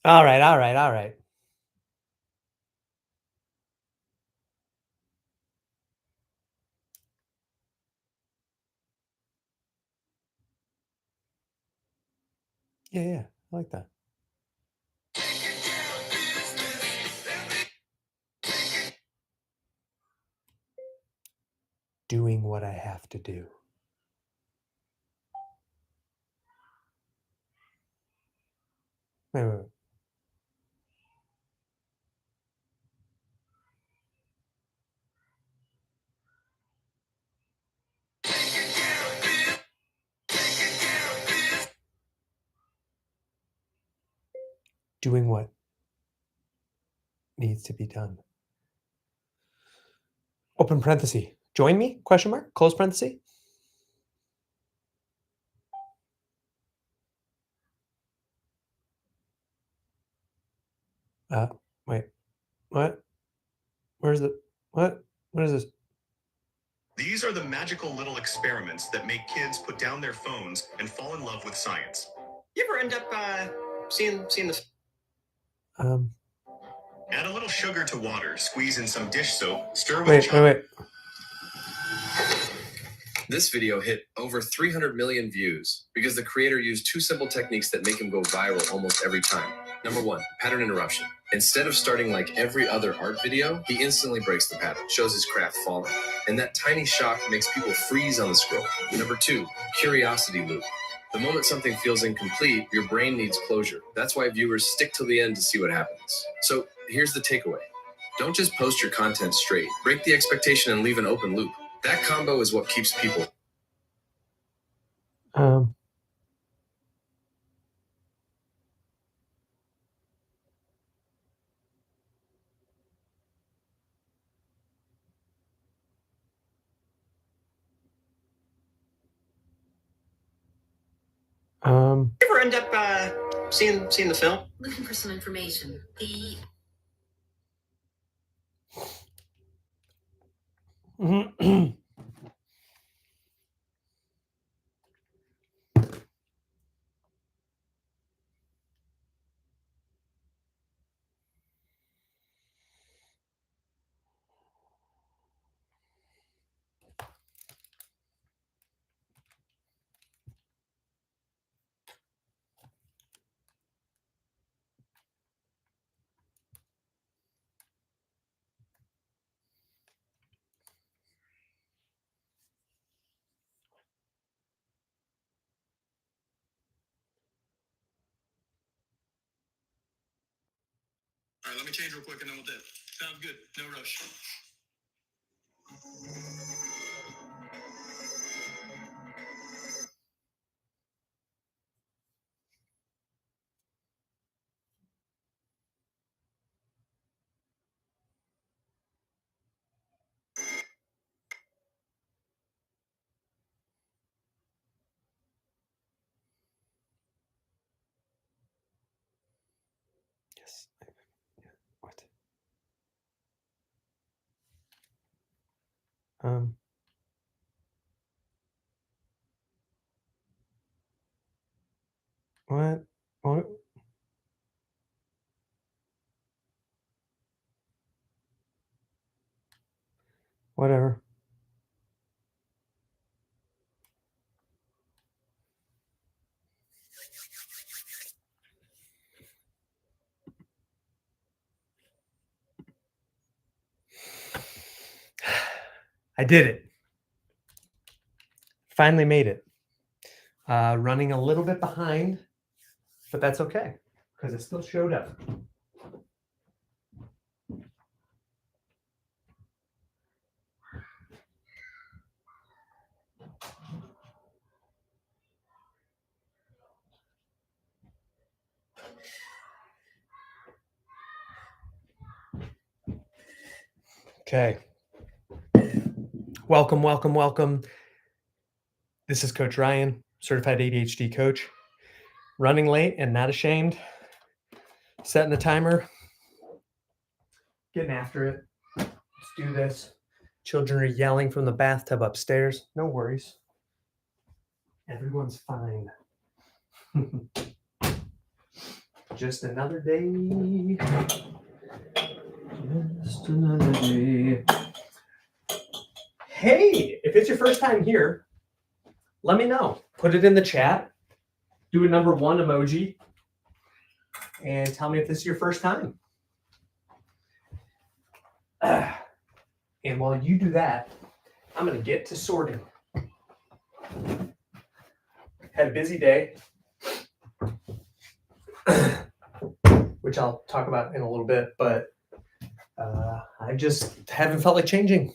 All right, all right, all right. Yeah, yeah, I like that. Doing what I have to do. Wait, wait, wait. Doing what needs to be done. Open parenthesis. Join me? Question mark. Close parenthesis. Wait. What? Where's the what? What is this? These are the magical little experiments that make kids put down their phones and fall in love with science. You ever end up seeing the Um. Add a little sugar to water, squeeze in some dish soap, stir with Wait, chocolate. wait. This video hit over 300 million views because the creator used two simple techniques that make him go viral almost every time. Number one, pattern interruption. Instead of starting like every other art video, he instantly breaks the pattern, shows his craft falling. And that tiny shock makes people freeze on the scroll. Number two, curiosity loop. The moment something feels incomplete, your brain needs closure. That's why viewers stick till the end to see what happens. So here's the takeaway. Don't just post your content straight. Break the expectation and leave an open loop. That combo is what keeps people. Um. You ever end up seeing the film? Looking for some information. All right, let me change real quick and then we'll dip. Sounds good. No rush. Yes. What? Um. What? What? Whatever. I did it. Finally made it. Running a little bit behind, but that's okay because it still showed up. Okay. Welcome, welcome, welcome. This is Coach Ryan, certified ADHD coach. Running late and not ashamed. Setting the timer. Getting after it. Let's do this. Children are yelling from the bathtub upstairs. No worries. Everyone's fine. Just another day. Just another day. Hey, if it's your first time here, let me know. Put it in the chat. Do a number 1 emoji. And tell me if this is your first time. And while you do that, I'm going to get to sorting. Had a busy day, which I'll talk about in a little bit, but I just haven't felt like changing.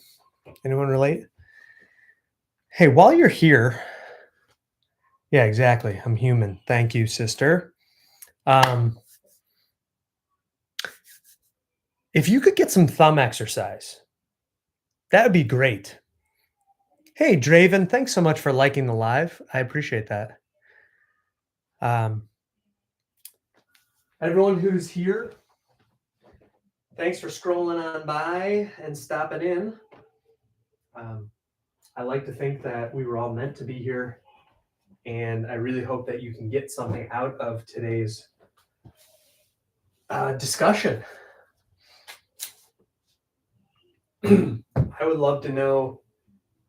Anyone relate? Hey, while you're here, yeah, exactly. I'm human. Thank you, sister. If you could get some thumb exercise, that would be great. Hey, Draven, thanks so much for liking the live. I appreciate that. Everyone who's here, thanks for scrolling on by and stopping in. I like to think that we were all meant to be here, and I really hope that you can get something out of today's discussion. I would love to know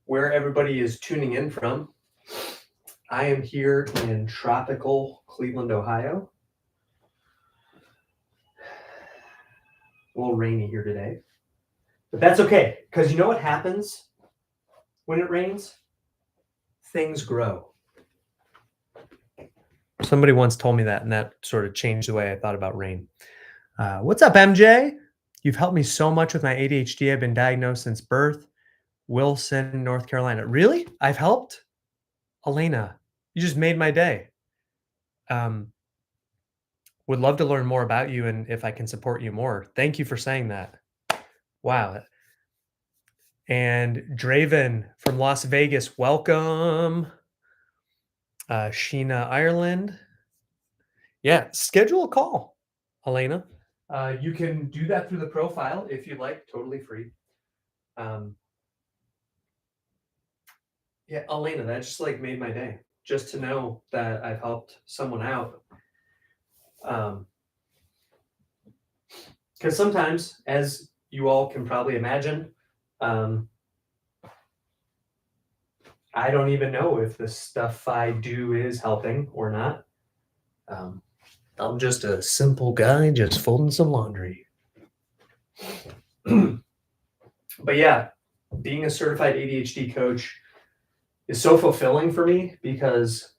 where everybody is tuning in from. I am here in tropical Cleveland, Ohio. A little rainy here today, but that's okay, because you know what happens when it rains? Things grow. Somebody once told me that, and that sort of changed the way I thought about rain. What's up, MJ? You've helped me so much with my ADHD. I've been diagnosed since birth. Wilson, North Carolina. Really? I've helped? Elena, you just made my day. Would love to learn more about you and if I can support you more. Thank you for saying that. Wow. And Draven from Las Vegas, welcome. Sheena, Ireland. Yeah, schedule a call, Elena. You can do that through the profile if you like, totally free. Yeah, Elena, that just like made my day. Just to know that I've helped someone out. Because sometimes, as you all can probably imagine, I don't even know if the stuff I do is helping or not. I'm just a simple guy just folding some laundry. But yeah, being a certified ADHD coach is so fulfilling for me because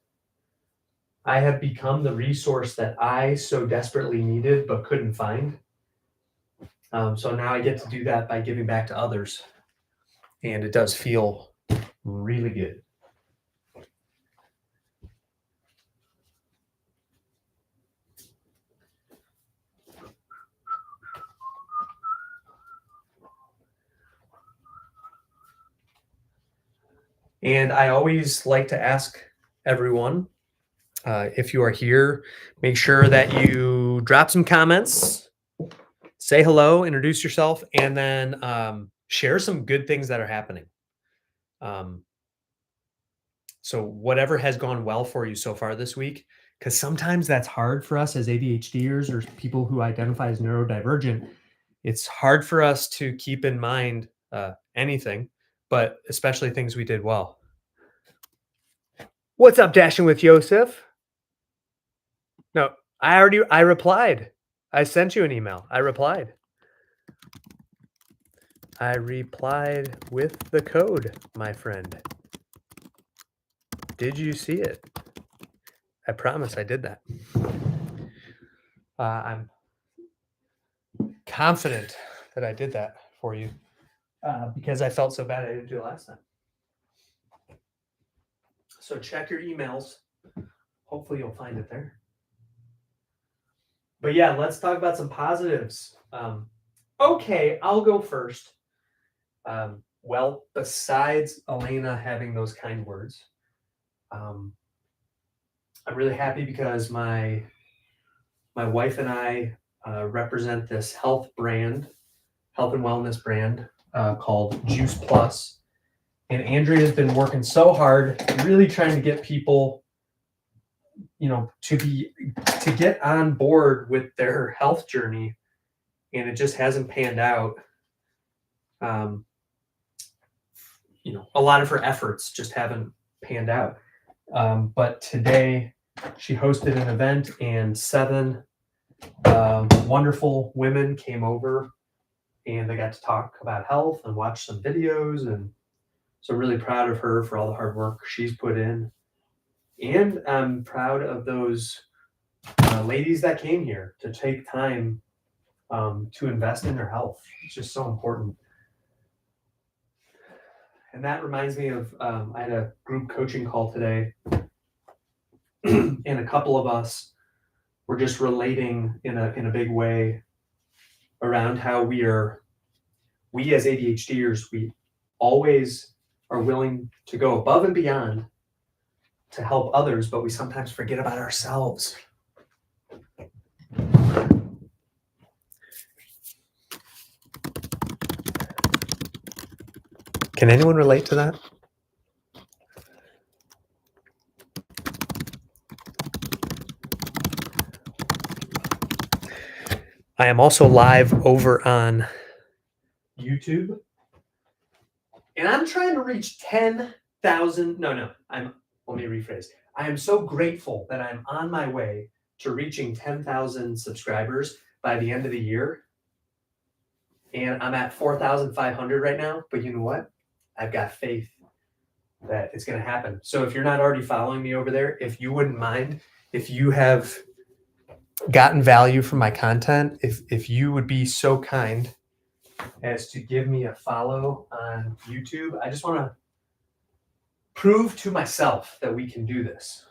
I have become the resource that I so desperately needed but couldn't find. So now I get to do that by giving back to others. And it does feel really good. And I always like to ask everyone, if you are here, make sure that you drop some comments, say hello, introduce yourself, and then share some good things that are happening. So whatever has gone well for you so far this week, because sometimes that's hard for us as ADHDers or people who identify as neurodivergent. It's hard for us to keep in mind anything, but especially things we did well. What's up, Dashing with Yosef? No, I replied. I sent you an email. I replied with the code, my friend. Did you see it? I promise I did that. I'm confident that I did that for you because I felt so bad I didn't do it last time. So check your emails. Hopefully you'll find it there. But yeah, let's talk about some positives. Okay, I'll go first. Well, besides Elena having those kind words, I'm really happy because my wife and I represent this health and wellness brand called Juice Plus. And Andrea has been working so hard, really trying to get people to get on board with their health journey, and it just hasn't panned out. A lot of her efforts just haven't panned out. But today she hosted an event, and 7 wonderful women came over, and they got to talk about health and watch some videos. And so really proud of her for all the hard work she's put in. And I'm proud of those ladies that came here to take time to invest in their health. It's just so important. And that reminds me of, I had a group coaching call today, and a couple of us were just relating in a big way around how we as ADHDers, we always are willing to go above and beyond to help others, but we sometimes forget about ourselves. Can anyone relate to that? I am also live over on YouTube, and I'm trying to reach 10,000. Let me rephrase. I am so grateful that I'm on my way to reaching 10,000 subscribers by the end of the year. And I'm at 4,500 right now, but you know what? I've got faith that it's going to happen. So if you're not already following me over there, if you wouldn't mind, if you have gotten value from my content, if you would be so kind as to give me a follow on YouTube. I just want to prove to myself that we can do this,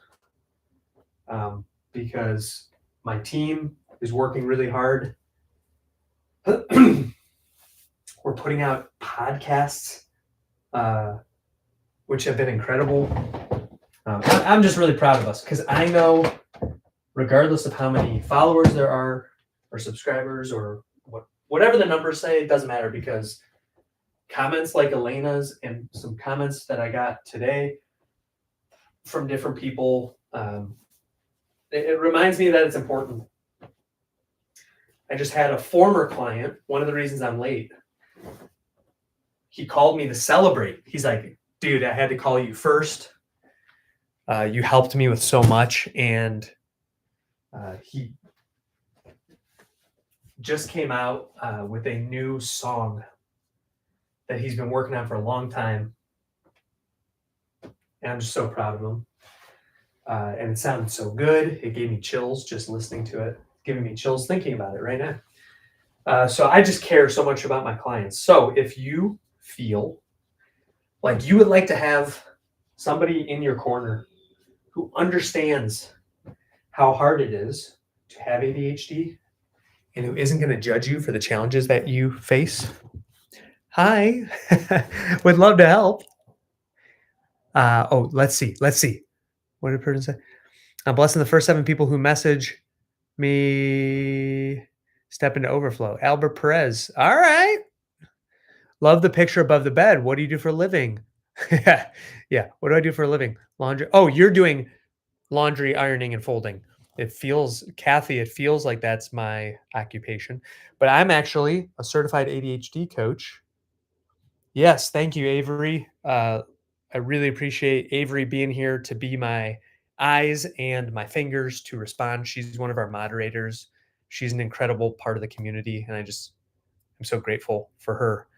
because my team is working really hard. We're putting out podcasts, which have been incredible. I'm just really proud of us, because I know regardless of how many followers there are or subscribers or whatever the numbers say, it doesn't matter, because comments like Elena's and some comments that I got today from different people, it reminds me that it's important. I just had a former client, one of the reasons I'm late, he called me to celebrate. He's like, dude, I had to call you first. You helped me with so much. And he just came out with a new song that he's been working on for a long time. And I'm just so proud of him. And it sounded so good. It gave me chills just listening to it. It's giving me chills thinking about it right now. So I just care so much about my clients. So if you feel like you would like to have somebody in your corner who understands how hard it is to have ADHD and who isn't going to judge you for the challenges that you face, hi, would love to help. Let's see. What did the person say? I'm blessing the first 7 people who message me step into overflow. Albert Perez. All right. Love the picture above the bed. What do you do for a living? Yeah. What do I do for a living? Laundry. Oh, you're doing laundry, ironing, and folding. Kathy, it feels like that's my occupation, but I'm actually a certified ADHD coach. Yes. Thank you, Avery. I really appreciate Avery being here to be my eyes and my fingers to respond. She's one of our moderators. She's an incredible part of the community, and I'm so grateful for her.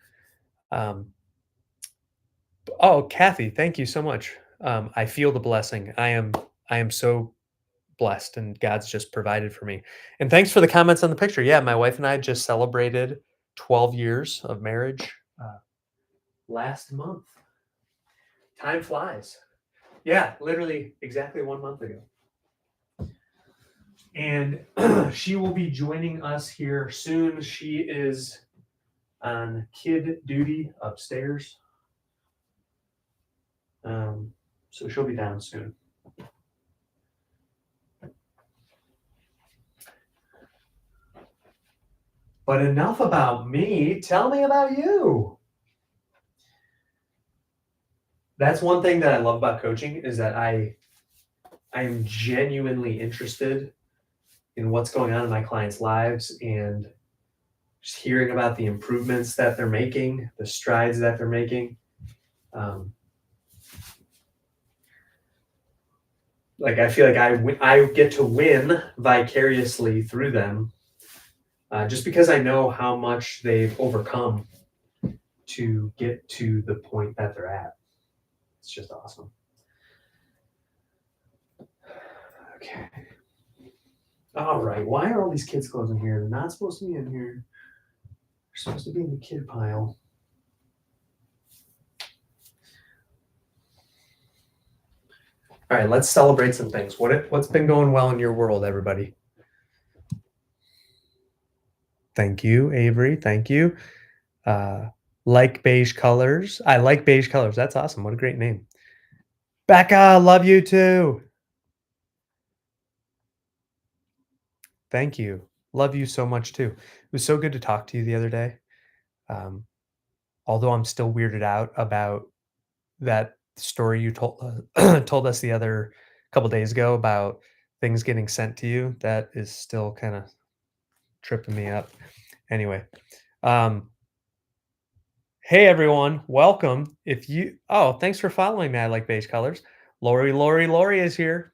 Kathy, thank you so much. I feel the blessing. I am so blessed, and God's just provided for me. And thanks for the comments on the picture. Yeah, my wife and I just celebrated 12 years of marriage last month. Time flies. Yeah, literally exactly 1 month ago. And she will be joining us here soon. She is on kid duty upstairs. So she'll be down soon. But enough about me. Tell me about you. That's one thing that I love about coaching, is that I I am genuinely interested in what's going on in my clients' lives and just hearing about the improvements that they're making, the strides that they're making. I feel like I get to win vicariously through them, just because I know how much they've overcome to get to the point that they're at. It's just awesome. Okay. All right. Why are all these kids' clothes in here? They're not supposed to be in here. They're supposed to be in the kid pile. All right, let's celebrate some things. What's been going well in your world, everybody? Thank you, Avery. Thank you. Like beige colors. I like beige colors. That's awesome. What a great name. Becca, love you too. Thank you. Love you so much too. It was so good to talk to you the other day. Although I'm still weirded out about that story you told told us the other couple days ago about things getting sent to you. That is still kind of tripping me up. Anyway, hey everyone, welcome. Thanks for following me. I like beige colors. Lori is here.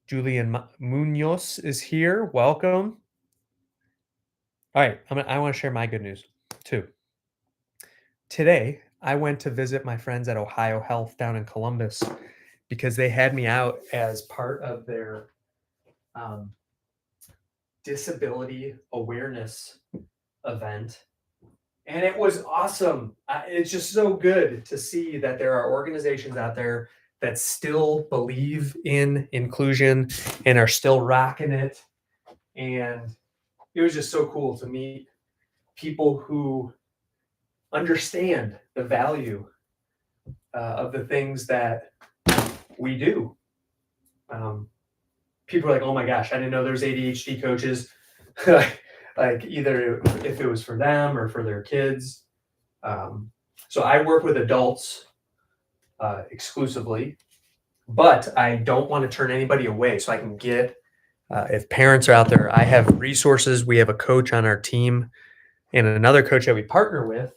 Julian Munoz is here. Welcome. All right, I want to share my good news too. Today, I went to visit my friends at Ohio Health down in Columbus because they had me out as part of their disability awareness event. And it was awesome. It's just so good to see that there are organizations out there that still believe in inclusion and are still rocking it. And it was just so cool to meet people who understand the value of the things that we do. People are like, oh my gosh, I didn't know there's ADHD coaches. Like either if it was for them or for their kids. So I work with adults exclusively, but I don't want to turn anybody away. So I can get, if parents are out there, I have resources. We have a coach on our team and another coach that we partner with.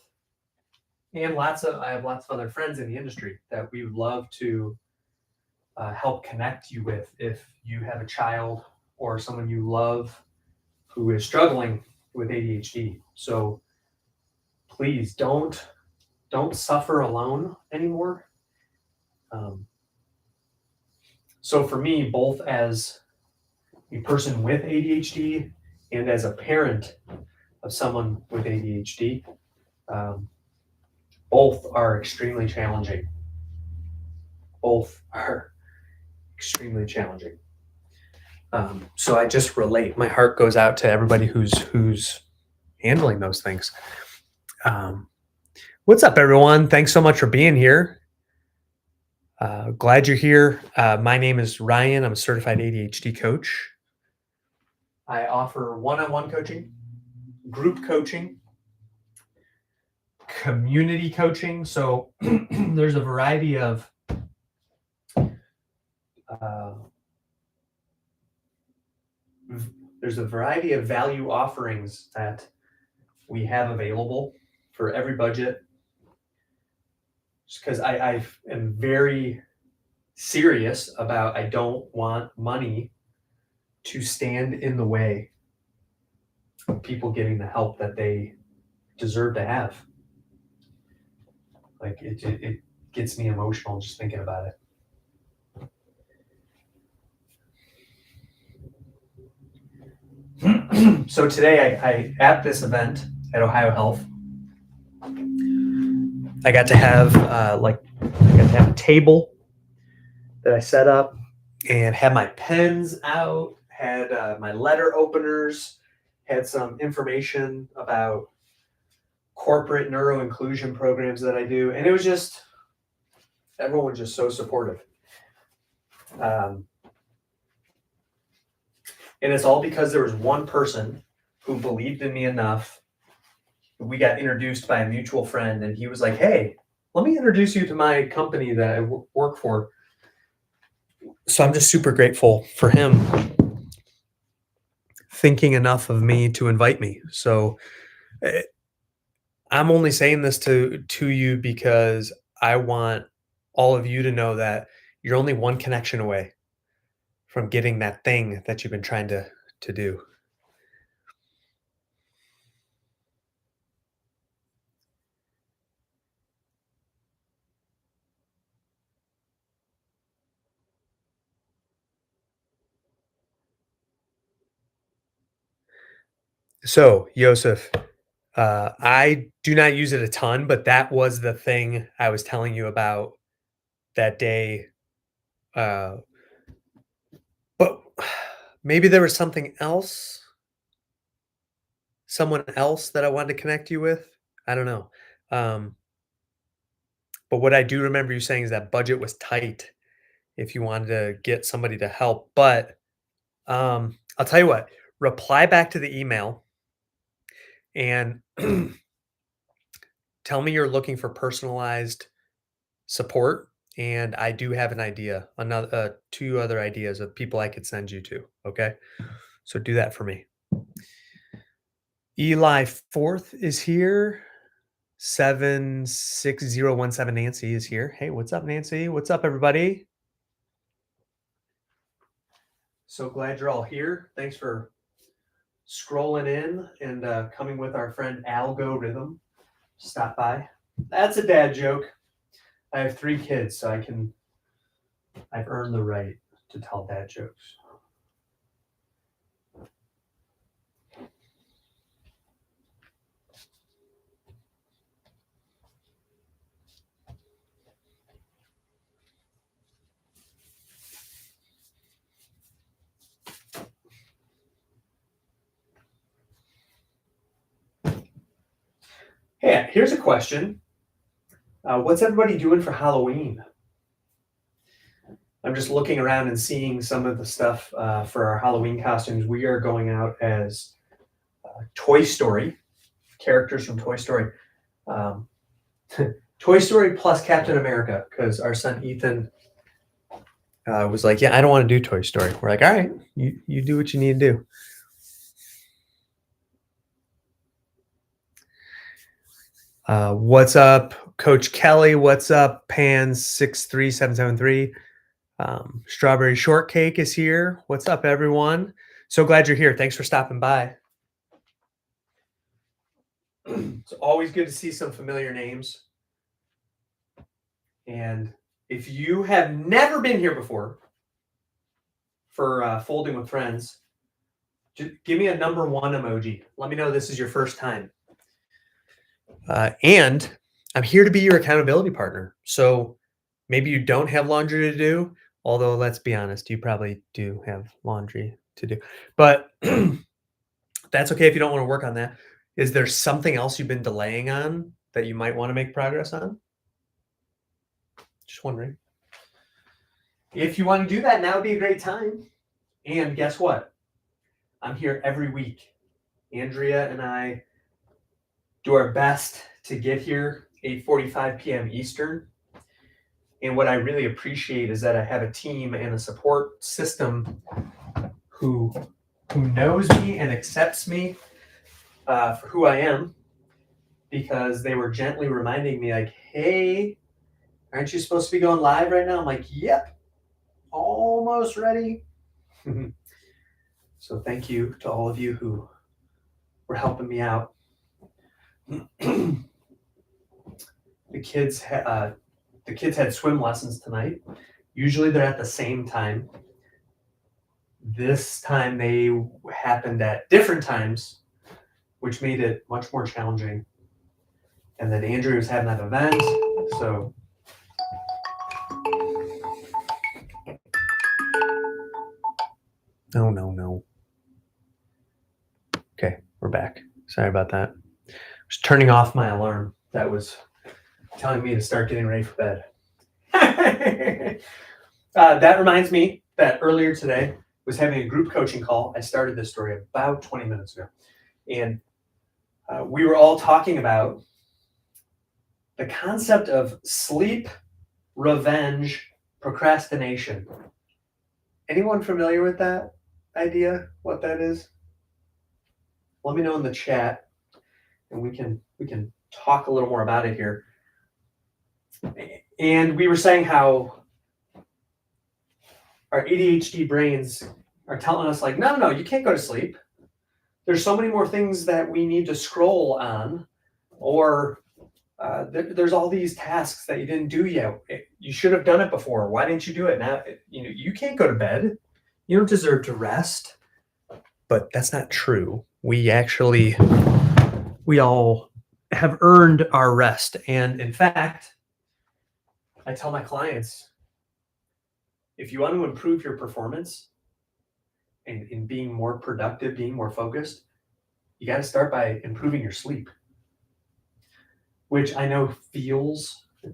And I have lots of other friends in the industry that we would love to help connect you with if you have a child or someone you love who is struggling with ADHD. So please don't suffer alone anymore. So for me, both as a person with ADHD and as a parent of someone with ADHD, both are extremely challenging. So I just relate. My heart goes out to everybody who's handling those things. What's up, everyone? Thanks so much for being here. Glad you're here. My name is Ryan. I'm a certified ADHD coach. I offer one-on-one coaching, group coaching, community coaching. So there's a variety of value offerings that we have available for every budget. Just because I am very serious about, I don't want money to stand in the way of people getting the help that they deserve to have. Like it gets me emotional just thinking about it. So today I at this event at Ohio Health, I got to have a table that I set up and had my pens out, had my letter openers, had some information about corporate neuroinclusion programs that I do. And it was just, everyone was just so supportive. And it's all because there was one person who believed in me enough. We got introduced by a mutual friend, and he was like, hey, let me introduce you to my company that I work for. So I'm just super grateful for him thinking enough of me to invite me. So eh, I'm only saying this to you because I want all of you to know that you're only one connection away from getting that thing that you've been trying to do. So, Yosef, I do not use it a ton, but that was the thing I was telling you about that day. Uh, but maybe there was someone else that I wanted to connect you with. I don't know. Um, but what I do remember you saying is that budget was tight if you wanted to get somebody to help. But I'll tell you what, reply back to the email and tell me you're looking for personalized support. And I do have an idea, another two other ideas of people I could send you to. Okay. So do that for me. Eli Fourth is here. 76017 Nancy is here. Hey, what's up, Nancy? What's up, everybody? So glad you're all here. Thanks for scrolling in and coming with our friend Algorithm. Stop by. That's a dad joke. I have 3 kids, so I've earned the right to tell dad jokes. Hey, here's a question. What's everybody doing for Halloween? I'm just looking around and seeing some of the stuff for our Halloween costumes. We are going out as Toy Story, characters from Toy Story. Toy Story plus Captain America, because our son Ethan was like, yeah, I don't want to do Toy Story. We're like, all right, you do what you need to do. What's up, Coach Kelly? What's up, Pans63773? Strawberry Shortcake is here. What's up, everyone? So glad you're here. Thanks for stopping by. It's always good to see some familiar names. And if you have never been here before for Folding with Friends, just give me a number 1 emoji. Let me know this is your first time. And I'm here to be your accountability partner. So maybe you don't have laundry to do, although let's be honest, you probably do have laundry to do. But that's okay if you don't want to work on that. Is there something else you've been delaying on that you might want to make progress on? Just wondering. If you want to do that, now would be a great time. And guess what? I'm here every week. Andrea and I do our best to get here 8:45 p.m. Eastern. And what I really appreciate is that I have a team and a support system who knows me and accepts me for who I am, because they were gently reminding me like, hey, aren't you supposed to be going live right now? I'm like, yep, almost ready. So thank you to all of you who were helping me out. The kids had swim lessons tonight. Usually they're at the same time. This time they happened at different times, which made it much more challenging. And then Andrew was having that event, so no. Okay, we're back. Sorry about that. I was turning off my alarm. That was telling me to start getting ready for bed. That reminds me that earlier today was having a group coaching call. I started this story about 20 minutes ago. And we were all talking about the concept of sleep, revenge, procrastination. Anyone familiar with that idea? What that is? Let me know in the chat, and we can talk a little more about it here. And we were saying how our ADHD brains are telling us like, no, you can't go to sleep. There's so many more things that we need to scroll on, or there's all these tasks that you didn't do yet. You should have done it before. Why didn't you do it now? You can't go to bed. You don't deserve to rest. But that's not true. We all have earned our rest. And in fact, I tell my clients, if you want to improve your performance and in being more productive, being more focused, you got to start by improving your sleep, which I know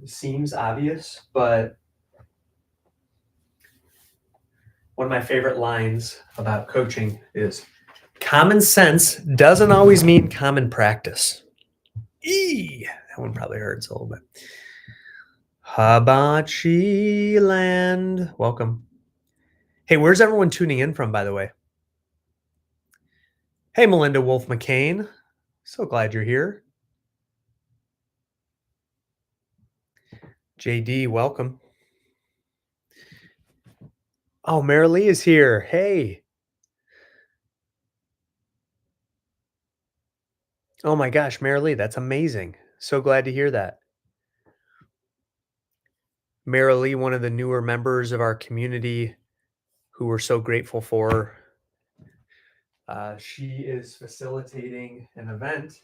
seems obvious, but one of my favorite lines about coaching is common sense doesn't always mean common practice. That one probably hurts a little bit. Hibachi Land. Welcome. Hey, where's everyone tuning in from, by the way? Hey, Melinda Wolf McCain. So glad you're here. JD, welcome. Oh, Marilee is here. Hey. Oh my gosh, Marilee, that's amazing. So glad to hear that. Marilee, one of the newer members of our community who we're so grateful for. She is facilitating an event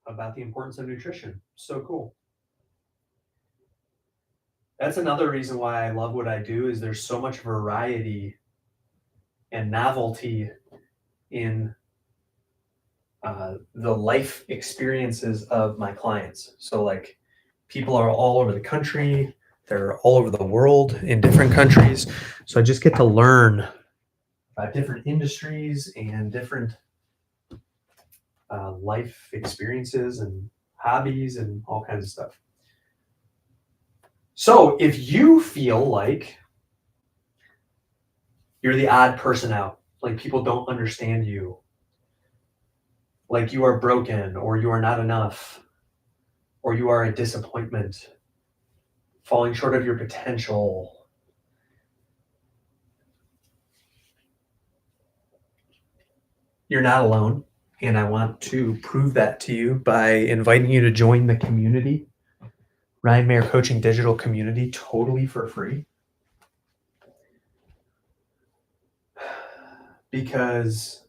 about the importance of nutrition. So cool. That's another reason why I love what I do is there's so much variety and novelty in the life experiences of my clients. So like people are all over the country, they're all over the world in different countries. So I just get to learn about different industries and different life experiences and hobbies and all kinds of stuff. So if you feel like you're the odd person out, like people don't understand you, like you are broken or you are not enough, or you are a disappointment, falling short of your potential, you're not alone. And I want to prove that to you by inviting you to join the community, Ryan Mayer Coaching Digital Community, totally for free. Because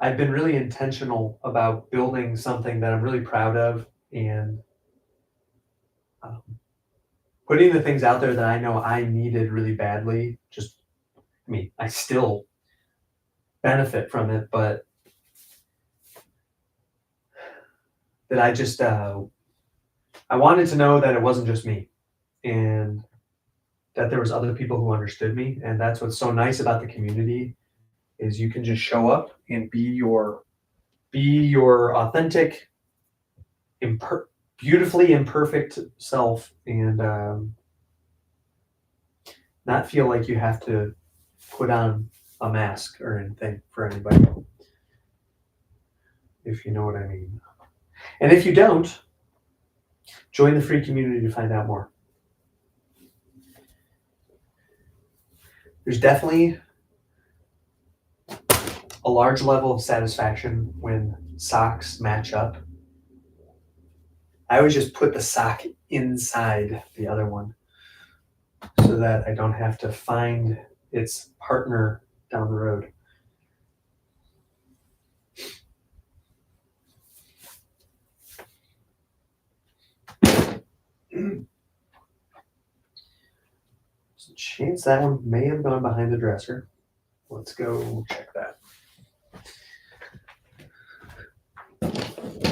I've been really intentional about building something that I'm really proud of and putting the things out there that I know I needed really badly. I still benefit from it, but that I wanted to know that it wasn't just me and that there was other people who understood me. And that's what's so nice about the community is you can just show up and be your authentic, beautifully imperfect self and not feel like you have to put on a mask or anything for anybody, if you know what I mean. And if you don't, join the free community to find out more. There's definitely a large level of satisfaction when socks match up. I always just put the sock inside the other one so that I don't have to find its partner down the road. There's a chance that one may have gone behind the dresser. Let's go check that.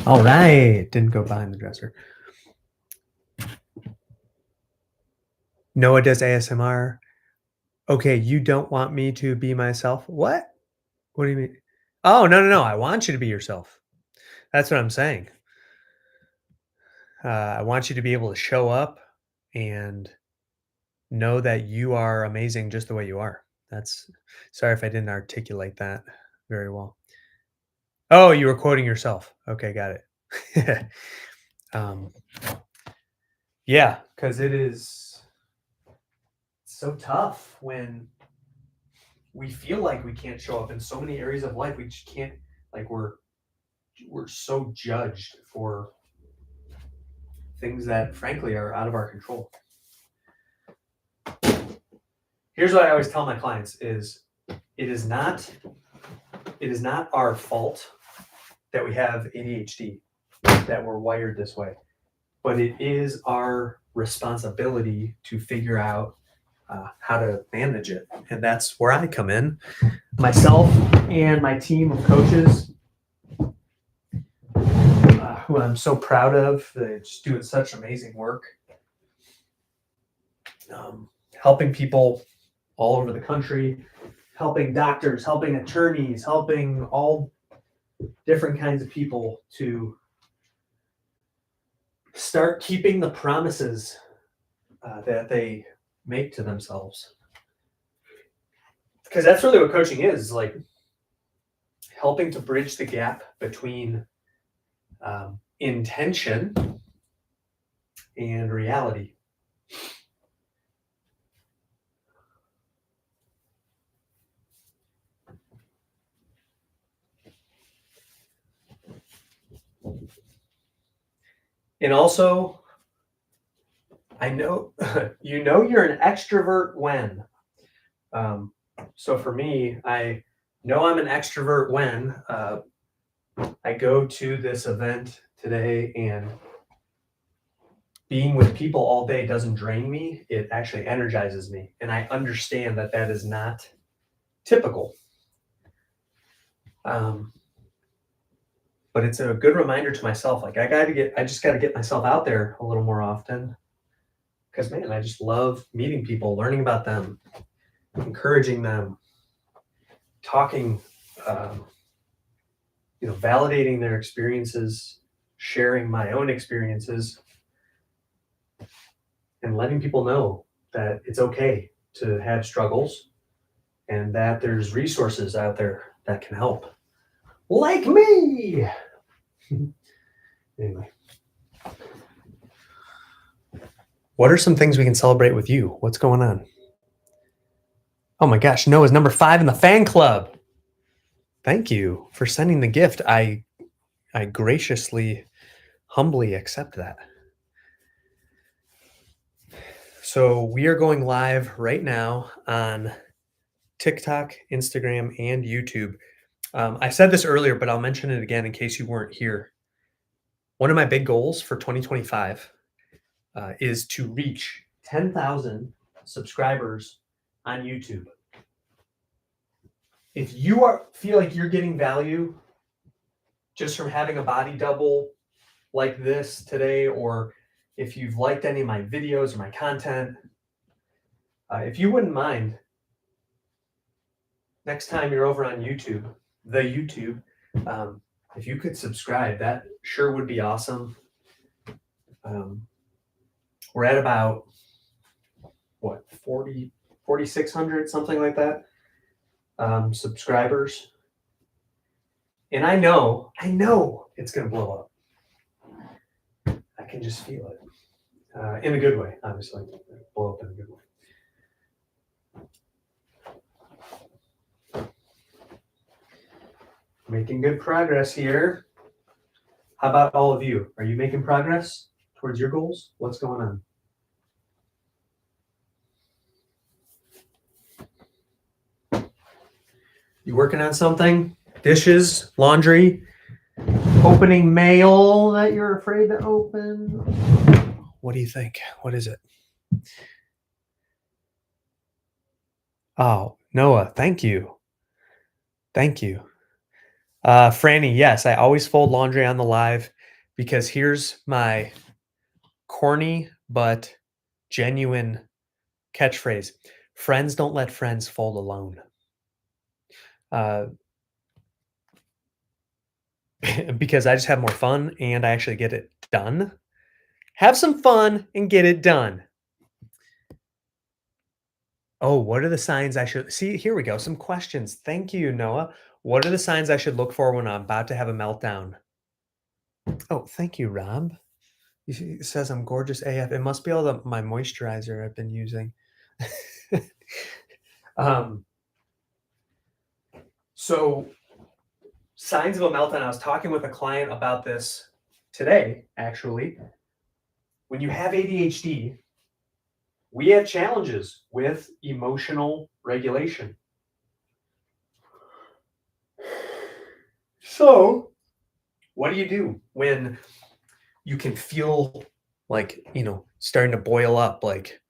All right, didn't go behind the dresser. Noah does ASMR. Okay, you don't want me to be myself? What? What do you mean? Oh, no. I want you to be yourself. That's what I'm saying. I want you to be able to show up and know that you are amazing just the way you are. Sorry if I didn't articulate that very well. Oh, you were quoting yourself. Okay, got it. um, yeah, because it is so tough when we feel like we can't show up in so many areas of life. We just can't, like, we're so judged for things that frankly are out of our control. Here's what I always tell my clients is it is not our fault that we have ADHD, that we're wired this way, but it is our responsibility to figure out how to manage it. And that's where I come in. Myself and my team of coaches, who I'm so proud of, they're just doing such amazing work, helping people all over the country, helping doctors, helping attorneys, helping all different kinds of people to start keeping the promises that they make to themselves. Because that's really what coaching is, like helping to bridge the gap between intention and reality. And also, I know you're an extrovert when. So for me, I know I'm an extrovert when I go to this event today, and being with people all day doesn't drain me. It actually energizes me. And I understand that that is not typical. But it's a good reminder to myself, like I just got to get myself out there a little more often, because man, I just love meeting people, learning about them, encouraging them, talking, validating their experiences, sharing my own experiences, and letting people know that it's okay to have struggles and that there's resources out there that can help. Like me. Anyway. What are some things we can celebrate with you? What's going on? Oh my gosh, Noah's number 5 in the fan club. Thank you for sending the gift. I graciously, humbly accept that. So we are going live right now on TikTok, Instagram, and YouTube. I said this earlier, but I'll mention it again in case you weren't here. One of my big goals for 2025 is to reach 10,000 subscribers on YouTube. If you feel like you're getting value just from having a body double like this today, or if you've liked any of my videos or my content, if you wouldn't mind, next time you're over on YouTube, if you could subscribe, that sure would be awesome. We're at about, 4,600, something like that, subscribers. And I know it's going to blow up. I can just feel it. In a good way, obviously. Blow up in a good way. Making good progress here. How about all of you? Are you making progress towards your goals? What's going on? You working on something? Dishes, laundry, opening mail that you're afraid to open? What do you think? What is it? Oh, Noah, thank you. Thank you. Franny, yes, I always fold laundry on the live, because here's my corny but genuine catchphrase. Friends don't let friends fold alone. Because I just have more fun and I actually get it done. Have some fun and get it done. Oh, what are the signs I should see? Here we go. Some questions. Thank you, Noah. What are the signs I should look for when I'm about to have a meltdown? Oh, thank you, Rob. He says I'm gorgeous AF. It must be all my moisturizer I've been using. um, so, signs of a meltdown. I was talking with a client about this today, actually. When you have ADHD, we have challenges with emotional regulation. So, what do you do when you can feel like, starting to boil up? Like,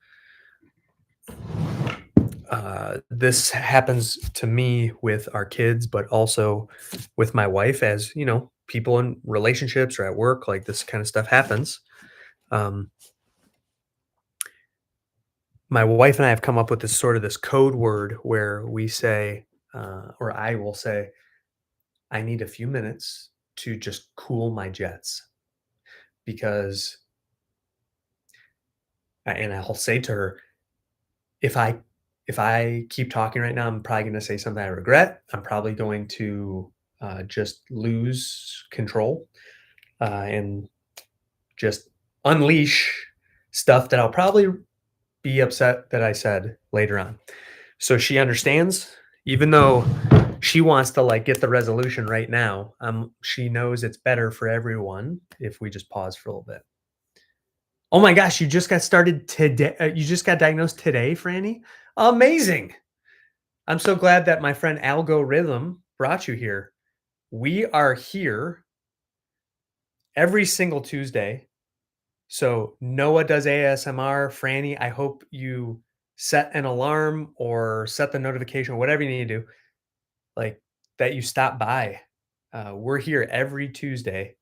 this happens to me with our kids, but also with my wife, as people in relationships or at work, like this kind of stuff happens. Um, my wife and I have come up with this code word where we say, or I will say, I need a few minutes to just cool my jets because, and I'll say to her, if I if I keep talking right now, I'm probably going to say something I regret. I'm probably going to just lose control and just unleash stuff that I'll probably be upset that I said later on. So she understands, even though she wants to like get the resolution right now. She knows it's better for everyone if we just pause for a little bit. Oh my gosh, you just got started today. You just got diagnosed today, Franny. Amazing. I'm so glad that my friend Algorithm brought you here. We are here every single Tuesday. So Noah does ASMR. Franny, I hope you set an alarm or set the notification, whatever you need to do, like that you stop by. We're here every Tuesday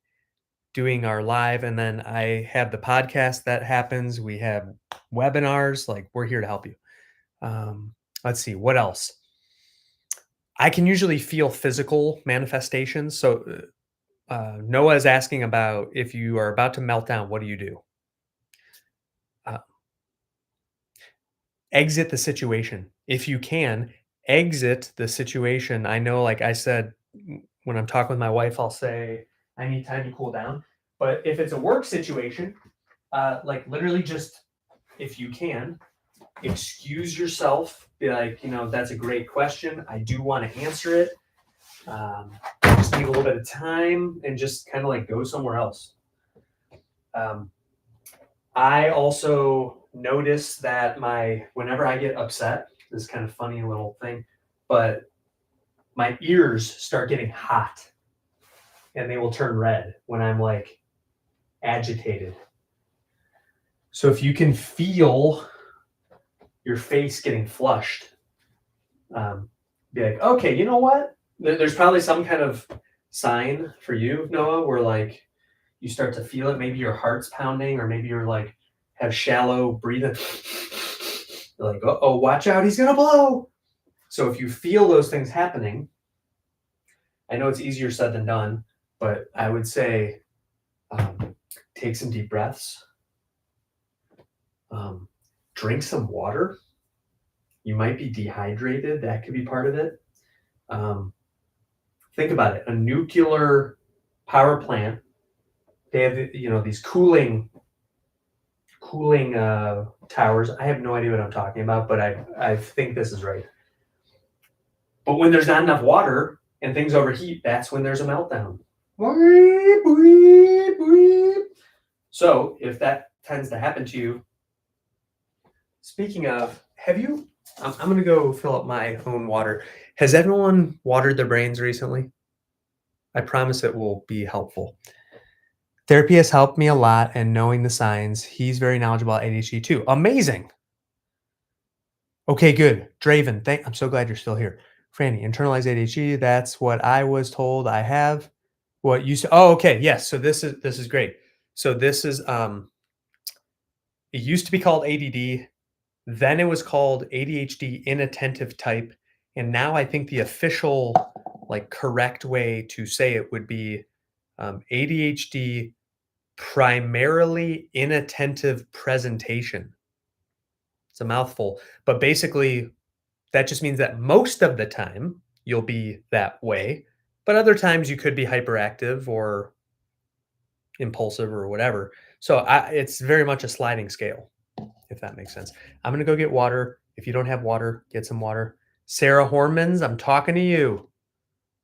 doing our live, and then I have the podcast that happens. We have webinars. Like we're here to help you. Let's see what else. I can usually feel physical manifestations. So Noah is asking about if you are about to melt down, what do you do? Uh, Exit the situation. If you can, exit the situation. I know, like I said, when I'm talking with my wife, I'll say, I need time to cool down. But if it's a work situation, like literally just, if you can, excuse yourself. Be like, that's a great question. I do want to answer it. Just need a little bit of time and just kind of like go somewhere else. I also notice that whenever I get upset, this is kind of funny little thing, but my ears start getting hot and they will turn red when I'm like agitated. So if you can feel your face getting flushed, be like, okay, you know what? There's probably some kind of sign for you, Noah, where like you start to feel it. Maybe your heart's pounding, or maybe you're like have shallow breathing. You're like, oh, watch out, he's gonna blow. So if you feel those things happening, I know it's easier said than done, but I would say take some deep breaths, drink some water. You might be dehydrated. That could be part of it. Think about it. A nuclear power plant, they have these cooling towers. I have no idea what I'm talking about, but I think this is right. But when there's not enough water and things overheat, that's when there's a meltdown. So if that tends to happen to you, speaking of, I'm going to go fill up my own water. Has everyone watered their brains recently? I promise it will be helpful. Therapy has helped me a lot, and knowing the signs, he's very knowledgeable about ADHD too. Amazing. Okay, good. Draven, I'm so glad you're still here. Franny, internalized ADHD, that's what I was told I have. What you said? Oh, okay. Yes. So this is great. So this is it used to be called ADD, then it was called ADHD inattentive type, and now I think the official like correct way to say it would be ADHD primarily inattentive presentation. It's a mouthful. But basically, that just means that most of the time you'll be that way, but other times you could be hyperactive or impulsive or whatever. So it's very much a sliding scale, if that makes sense. I'm going to go get water. If you don't have water, get some water. Sarah Hormans, I'm talking to you.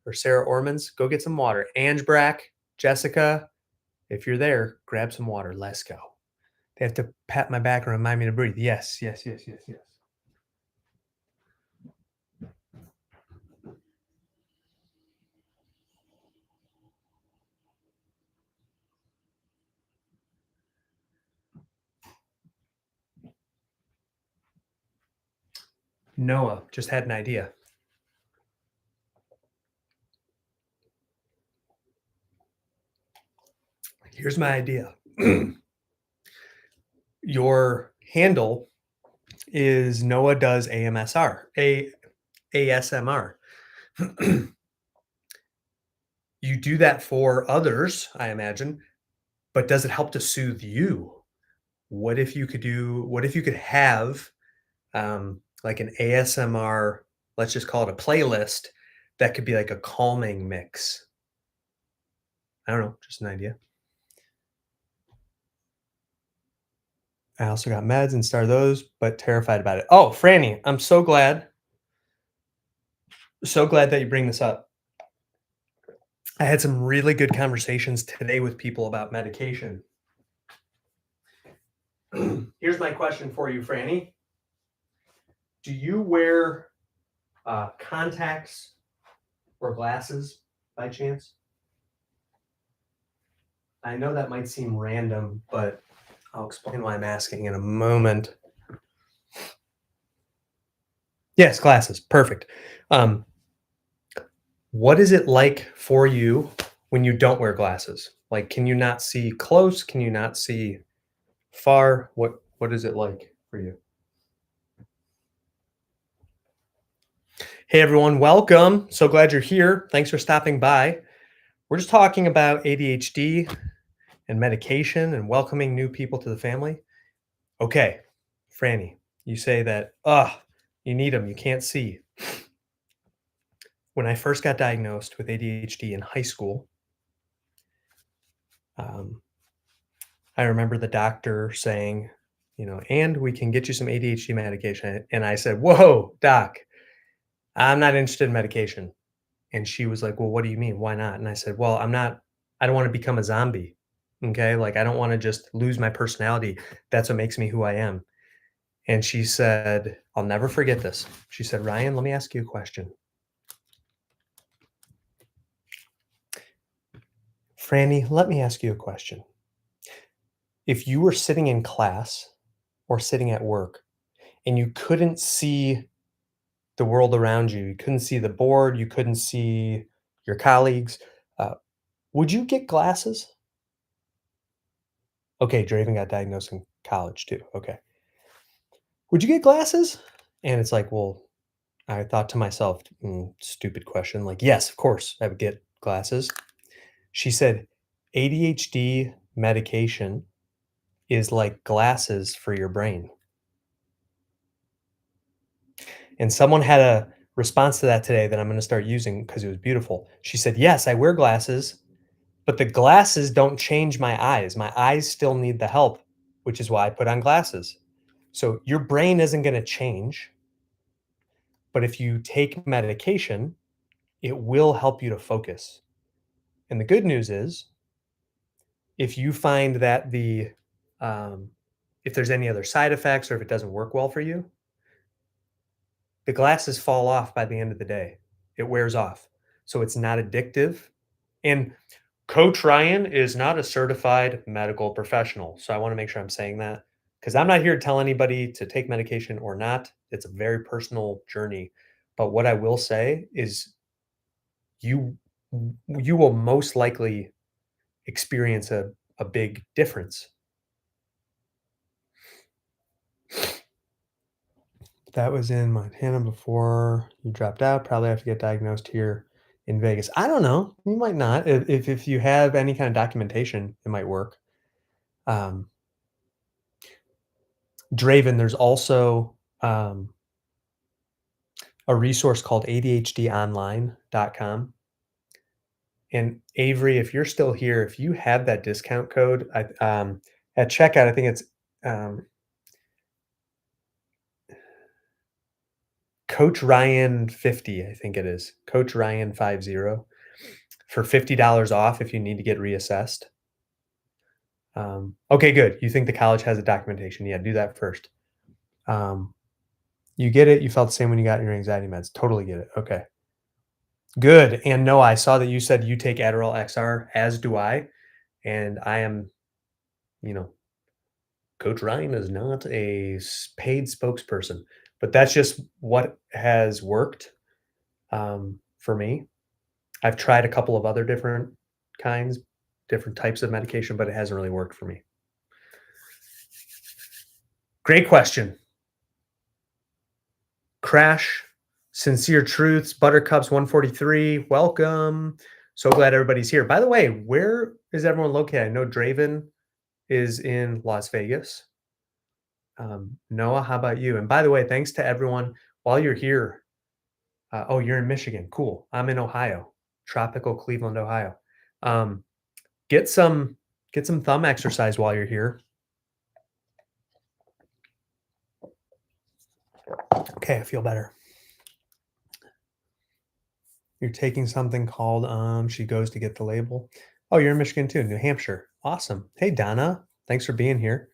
Or Sarah Ormans, go get some water. Ange Brack, Jessica, if you're there, grab some water. Let's go. They have to pat my back and remind me to breathe. Yes, yes, yes, yes, yes. Noah just had an idea. Here's my idea. Your handle is Noah does ASMR. You do that for others, I imagine, but does it help to soothe you? What if you could have like an ASMR, let's just call it a playlist that could be like a calming mix? I don't know, just an idea. I also got meds and started those, but terrified about it. Oh, Franny, I'm so glad that you bring this up. I had some really good conversations today with people about medication. Here's my question for you, Franny. Do you wear contacts or glasses by chance? I know that might seem random, but I'll explain why I'm asking in a moment. Yes, glasses. Perfect. What is it like for you when you don't wear glasses? Like, can you not see close? Can you not see far? What is it like for you? Hey everyone, welcome. So glad you're here. Thanks for stopping by. We're just talking about ADHD and medication and welcoming new people to the family. Okay, Franny, you say that, you need them, you can't see. When I first got diagnosed with ADHD in high school, I remember the doctor saying, and we can get you some ADHD medication. And I said, whoa, doc, I'm not interested in medication. And she was like, well, what do you mean? Why not? And I said, well, I don't want to become a zombie. Okay. Like, I don't want to just lose my personality. That's what makes me who I am. And she said, I'll never forget this. She said, Ryan, let me ask you a question. Franny, let me ask you a question. If you were sitting in class or sitting at work and you couldn't see the world around you, you couldn't see the board, you couldn't see your colleagues, would you get glasses? Okay, Draven got diagnosed in college too. Okay. Would you get glasses? And it's like, well, I thought to myself, stupid question. Like, yes, of course, I would get glasses. She said, ADHD medication is like glasses for your brain. And someone had a response to that today that I'm going to start using because it was beautiful. She said, yes, I wear glasses, but the glasses don't change my eyes. My eyes still need the help, which is why I put on glasses. So your brain isn't going to change. But if you take medication, it will help you to focus. And the good news is, if you find that if there's any other side effects or if it doesn't work well for you, the glasses fall off by the end of the day. It wears off. So it's not addictive. And Coach Ryan is not a certified medical professional. So I want to make sure I'm saying that because I'm not here to tell anybody to take medication or not. It's a very personal journey. But what I will say is you you will most likely experience a big difference. That was in Montana before you dropped out. Probably have to get diagnosed here in Vegas. I don't know. You might not. If you have any kind of documentation, it might work. Um, Draven, there's also a resource called ADHDonline.com. And Avery, if you're still here, if you have that discount code at checkout, I think it's Coach Ryan 50, I think it is. Coach Ryan 50 for $50 off if you need to get reassessed. Okay, good. You think the college has a documentation? Yeah, do that first. You get it. You felt the same when you got your anxiety meds. Totally get it. Okay. Good. And no, I saw that you said you take Adderall XR, as do I. And I am, Coach Ryan is not a paid spokesperson, but that's just what has worked for me. I've tried a couple of other different types of medication, but it hasn't really worked for me. Great question. Crash, Sincere Truths, Buttercups 143, welcome. So glad everybody's here. By the way, where is everyone located? I know Draven is in Las Vegas. Noah, how about you? And by the way, thanks to everyone while you're here. Oh, you're in Michigan. Cool. I'm in Ohio, tropical Cleveland, Ohio. Get some thumb exercise while you're here. Okay, I feel better. You're taking something called She Goes to Get the Label. Oh, you're in Michigan too, New Hampshire. Awesome. Hey, Donna. Thanks for being here.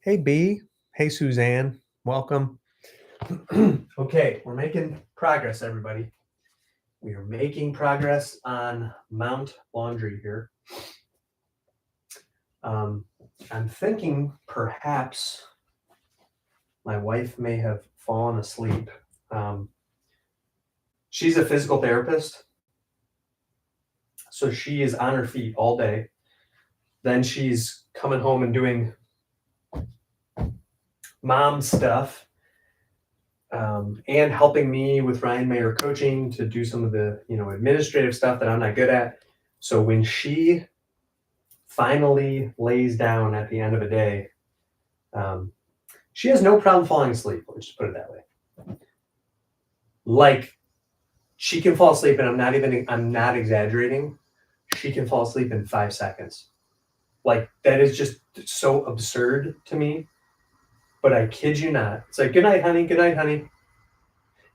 Hey, B. Hey, Suzanne. Welcome. Okay, we're making progress, everybody. We are making progress on Mount Laundry here. I'm thinking perhaps my wife may have fallen asleep. She's a physical therapist, so she is on her feet all day. Then she's coming home and doing mom stuff and helping me with Ryan Mayer coaching to do some of the administrative stuff that I'm not good at. So when she finally lays down at the end of a day, she has no problem falling asleep. Let's just put it that way. Like, she can fall asleep, and I'm not exaggerating. She can fall asleep in 5 seconds. Like, that is just so absurd to me. But I kid you not. It's like, good night, honey. Good night, honey.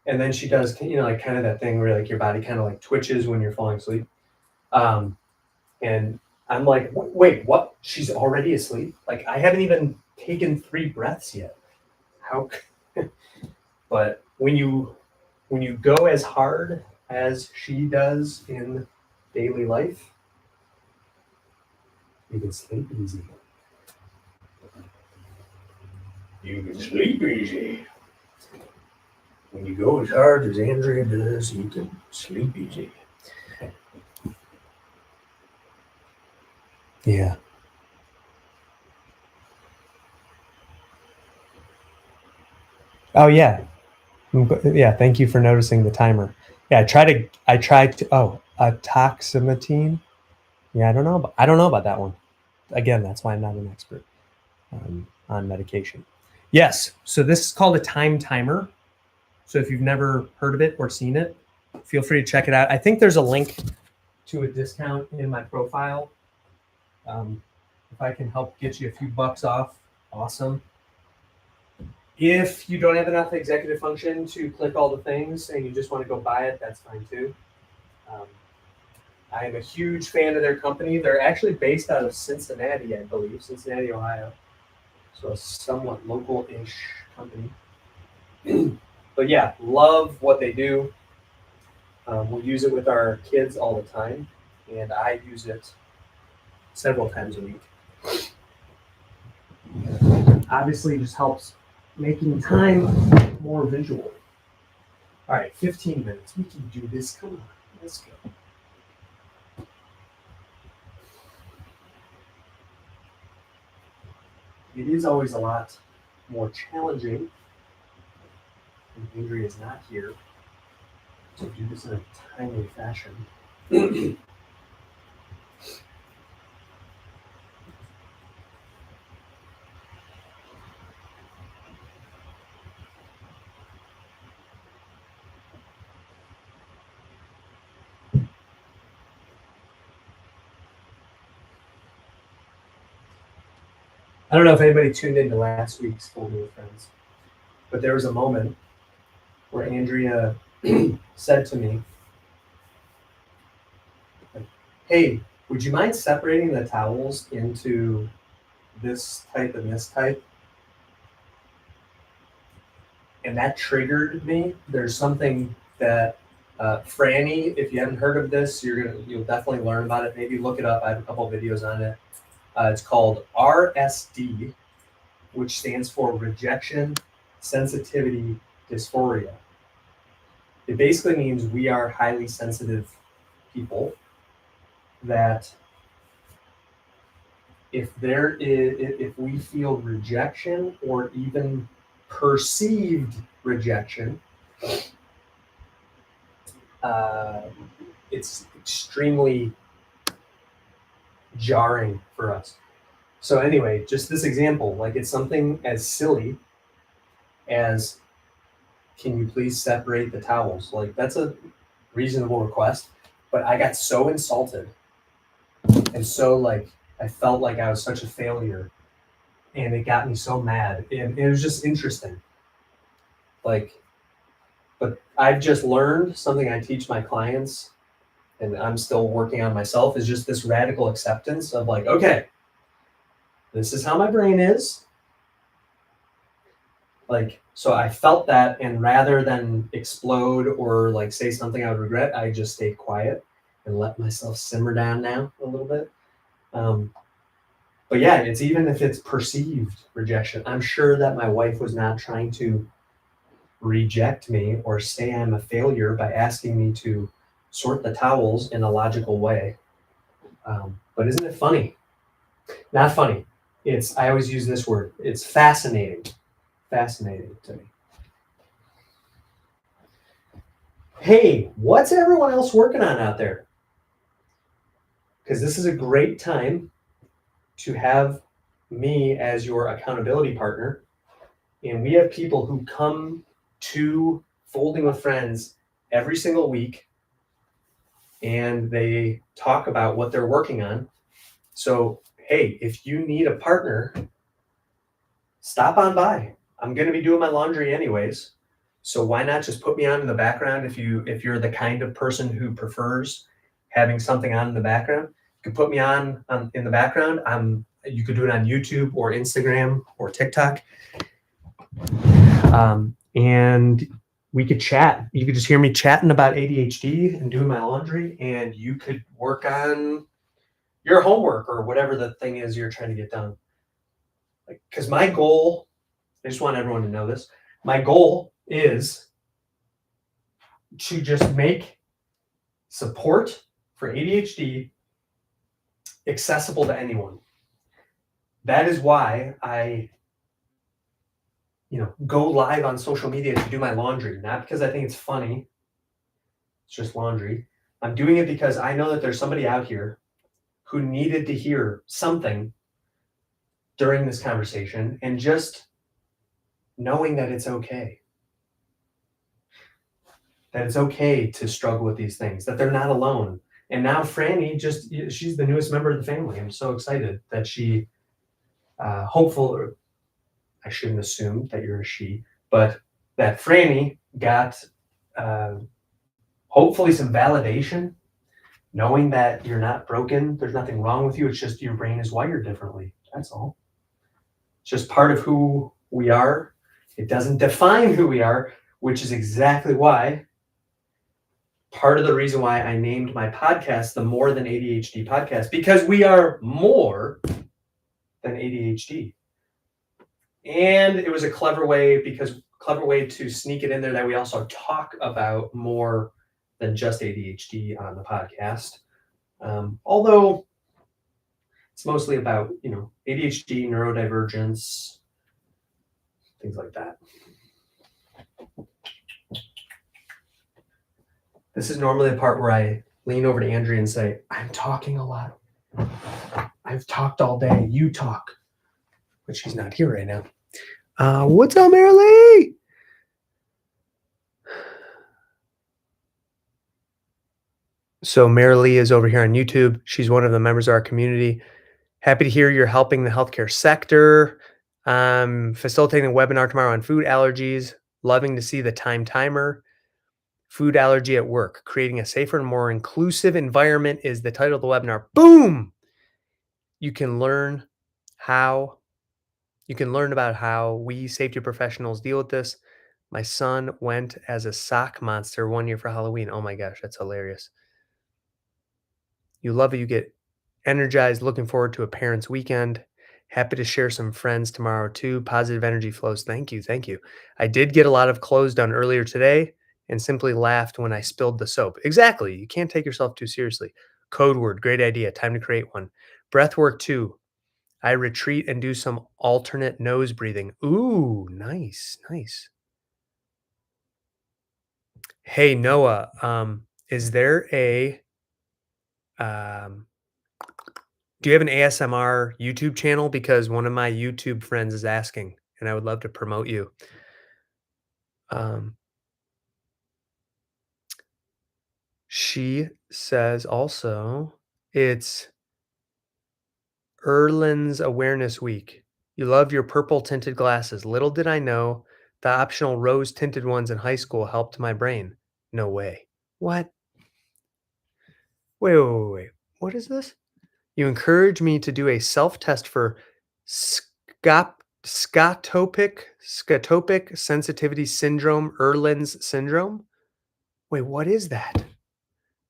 And then she does, kind of that thing where like your body kind of like twitches when you're falling asleep. And I'm like, wait, what? She's already asleep? Like, I haven't even taken 3 breaths yet. How? But when you go as hard as she does in daily life, you can sleep easy. You can sleep easy. When you go as hard as Andrea does, you can sleep easy. Yeah. Oh, yeah. Yeah, thank you for noticing the timer. Yeah, I tried to atoxametine. Yeah, I don't know about that one. Again, that's why I'm not an expert on medication. Yes, so this is called a time timer. So if you've never heard of it or seen it, feel free to check it out. I think there's a link to a discount in my profile. If I can help get you a few bucks off, awesome. If you don't have enough executive function to click all the things and you just want to go buy it, that's fine too. I am a huge fan of their company. They're actually based out of Cincinnati, I believe, Cincinnati, Ohio. So a somewhat local-ish company. But yeah, love what they do. We use it with our kids all the time, and I use it several times a week. Obviously, it just helps making time more visual. All right, 15 minutes. We can do this. Come on, let's go. It is always a lot more challenging when Andrea is not here to do this in a timely fashion. I don't know if anybody tuned into last week's Folding with Friends, but there was a moment where Andrea said to me, like, hey, would you mind separating the towels into this type and this type? And that triggered me. There's something that Franny, if you haven't heard of this, you'll definitely learn about it. Maybe look it up. I have a couple of videos on it. It's called RSD, which stands for Rejection Sensitivity Dysphoria. It basically means we are highly sensitive people that if we feel rejection or even perceived rejection, it's extremely jarring for us. So anyway, just this example, like it's something as silly as, can you please separate the towels? Like that's a reasonable request, but I got so insulted and so like I felt like I was such a failure, and it got me so mad, and it was just interesting. Like, but I've just learned something I teach my clients, and I'm still working on myself, is just this radical acceptance of like, okay, this is how my brain is. Like, so I felt that, and rather than explode or like say something I would regret, I just stayed quiet and let myself simmer down now a little bit. But yeah, it's even if it's perceived rejection. I'm sure that my wife was not trying to reject me or say I'm a failure by asking me to sort the towels in a logical way. But isn't it funny? Not funny. I always use this word. It's fascinating. Fascinating to me. Hey, what's everyone else working on out there? Because this is a great time to have me as your accountability partner. And we have people who come to Folding with Friends every single week, and they talk about what they're working on. So, hey, if you need a partner, stop on by. I'm going to be doing my laundry anyways. So why not just put me on in the background if you're the kind of person who prefers having something on in the background. You could put me on in the background. You could do it on YouTube or Instagram or TikTok. And we could chat. You could just hear me chatting about ADHD and doing my laundry, and you could work on your homework or whatever the thing is you're trying to get done. Because my goal, I just want everyone to know this, my goal is to just make support for ADHD accessible to anyone. That is why I go live on social media to do my laundry, not because I think it's funny. It's just laundry. I'm doing it because I know that there's somebody out here who needed to hear something during this conversation, and just knowing that it's okay. That it's okay to struggle with these things, that they're not alone. And now Franny, she's the newest member of the family. I'm so excited that she, hopeful, I shouldn't assume that you're a she, but that Franny got hopefully some validation, knowing that you're not broken, there's nothing wrong with you, it's just your brain is wired differently. That's all. It's just part of who we are. It doesn't define who we are, which is exactly why, part of the reason why I named my podcast the More Than ADHD Podcast, because we are more than ADHD. And it was a clever way to sneak it in there that we also talk about more than just ADHD on the podcast. Although it's mostly about, ADHD, neurodivergence, things like that. This is normally the part where I lean over to Andrea and say, I'm talking a lot. I've talked all day. You talk. But she's not here right now. What's up, Marilee? So Marilee is over here on YouTube. She's one of the members of our community. Happy to hear you're helping the healthcare sector. Facilitating a webinar tomorrow on food allergies. Loving to see the timer. Food allergy at work. Creating a safer and more inclusive environment is the title of the webinar. Boom! You can learn about how we safety professionals deal with this. My son went as a sock monster 1 year for Halloween. Oh my gosh, that's hilarious. You love it. You get energized, looking forward to a parent's weekend. Happy to share some friends tomorrow too. Positive energy flows. Thank you. Thank you. I did get a lot of clothes done earlier today and simply laughed when I spilled the soap. Exactly. You can't take yourself too seriously. Code word. Great idea. Time to create one. Breath work too. I retreat and do some alternate nose breathing. Ooh, nice. Nice. Hey, Noah, is there um, do you have an ASMR YouTube channel? Because one of my YouTube friends is asking, and I would love to promote you. She says also it's Erlin's Awareness Week. You love your purple tinted glasses. Little did I know the optional rose tinted ones in high school helped my brain. No way. What? Wait. What is this? You encourage me to do a self-test for scotopic sensitivity syndrome, Erlin's syndrome. Wait, what is that?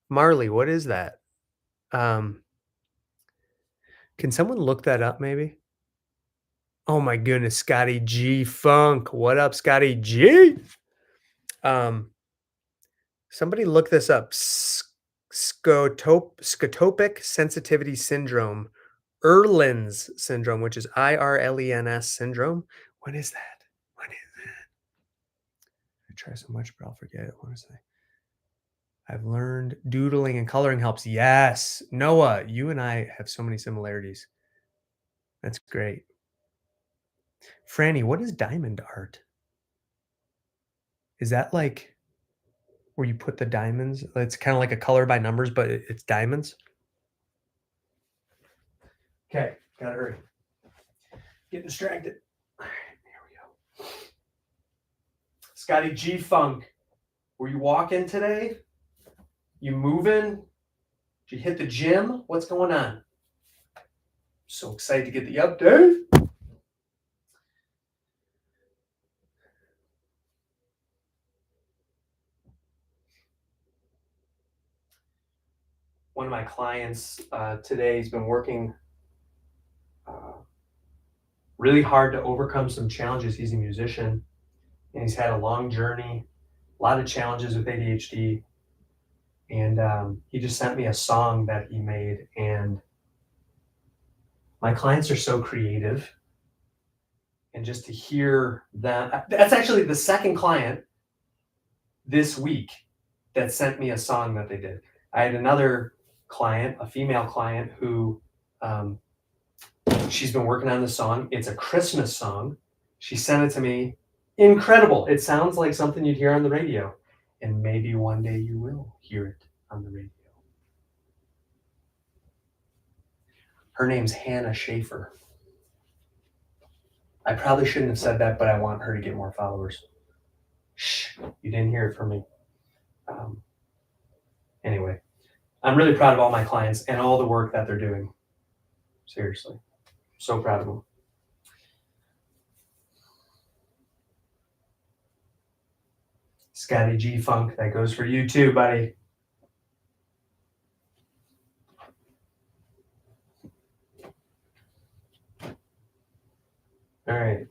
Marley, what is that? Can someone look that up maybe? Oh my goodness, Scotty G Funk. What up, Scotty G? Somebody look this up. Scotopic sensitivity syndrome. Erlin's syndrome, which is IRLENS syndrome. What is that? What is that? I try so much, but I'll forget it. What is it? I've learned doodling and coloring helps. Yes. Noah, you and I have so many similarities. That's great. Franny, what is diamond art? Is that like where you put the diamonds? It's kind of like a color by numbers, but it's diamonds. Okay, gotta hurry. Get distracted. All right, here we go. Scotty G Funk, were you walking today? You moving? Did you hit the gym? What's going on? So excited to get the update. One of my clients today has been working really hard to overcome some challenges. He's a musician and he's had a long journey, a lot of challenges with ADHD. And he just sent me a song that he made. And my clients are so creative. And just to hear them, that's actually the second client this week that sent me a song that they did. I had another client, a female client, who she's been working on this song. It's a Christmas song. She sent it to me. Incredible. It sounds like something you'd hear on the radio. And maybe one day you will hear it on the radio. Her name's Hannah Schaefer. I probably shouldn't have said that, but I want her to get more followers. Shh, you didn't hear it from me. Anyway, I'm really proud of all my clients and all the work that they're doing. Seriously, so proud of them. Scotty G Funk, that goes for you too, buddy. All right.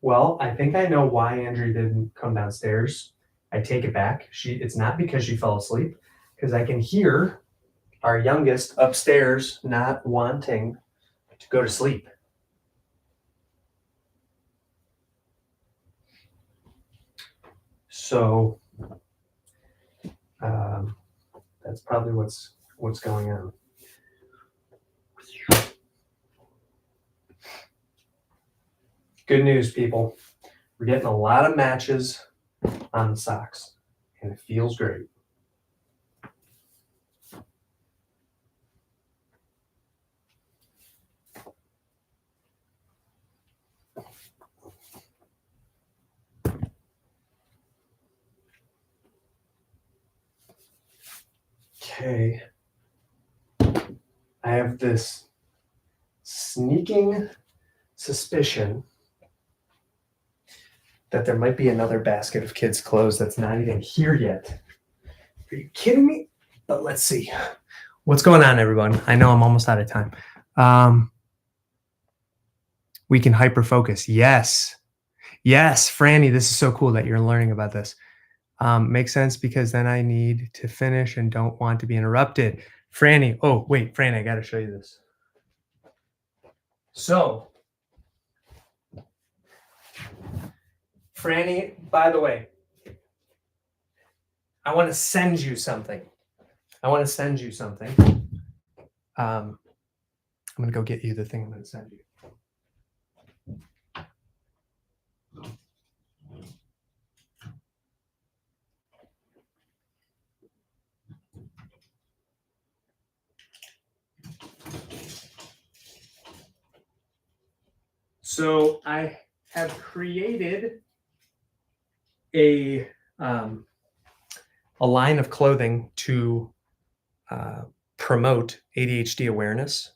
Well, I think I know why Andrea didn't come downstairs. I take it back. It's not because she fell asleep, because I can hear our youngest upstairs not wanting to go to sleep. So that's probably what's going on. Good news, people. We're getting a lot of matches on the socks, and it feels great. Okay. I have this sneaking suspicion that there might be another basket of kids' clothes that's not even here yet. Are you kidding me? But let's see. What's going on, everyone? I know I'm almost out of time. We can hyper focus. Yes. Yes, Franny, this is so cool that you're learning about this. Makes sense because then I need to finish and don't want to be interrupted. Franny, oh, wait, Franny, I got to show you this. So, Franny, by the way, I want to send you something. I'm going to go get you the thing I'm going to send you. So I have created a line of clothing to promote ADHD awareness.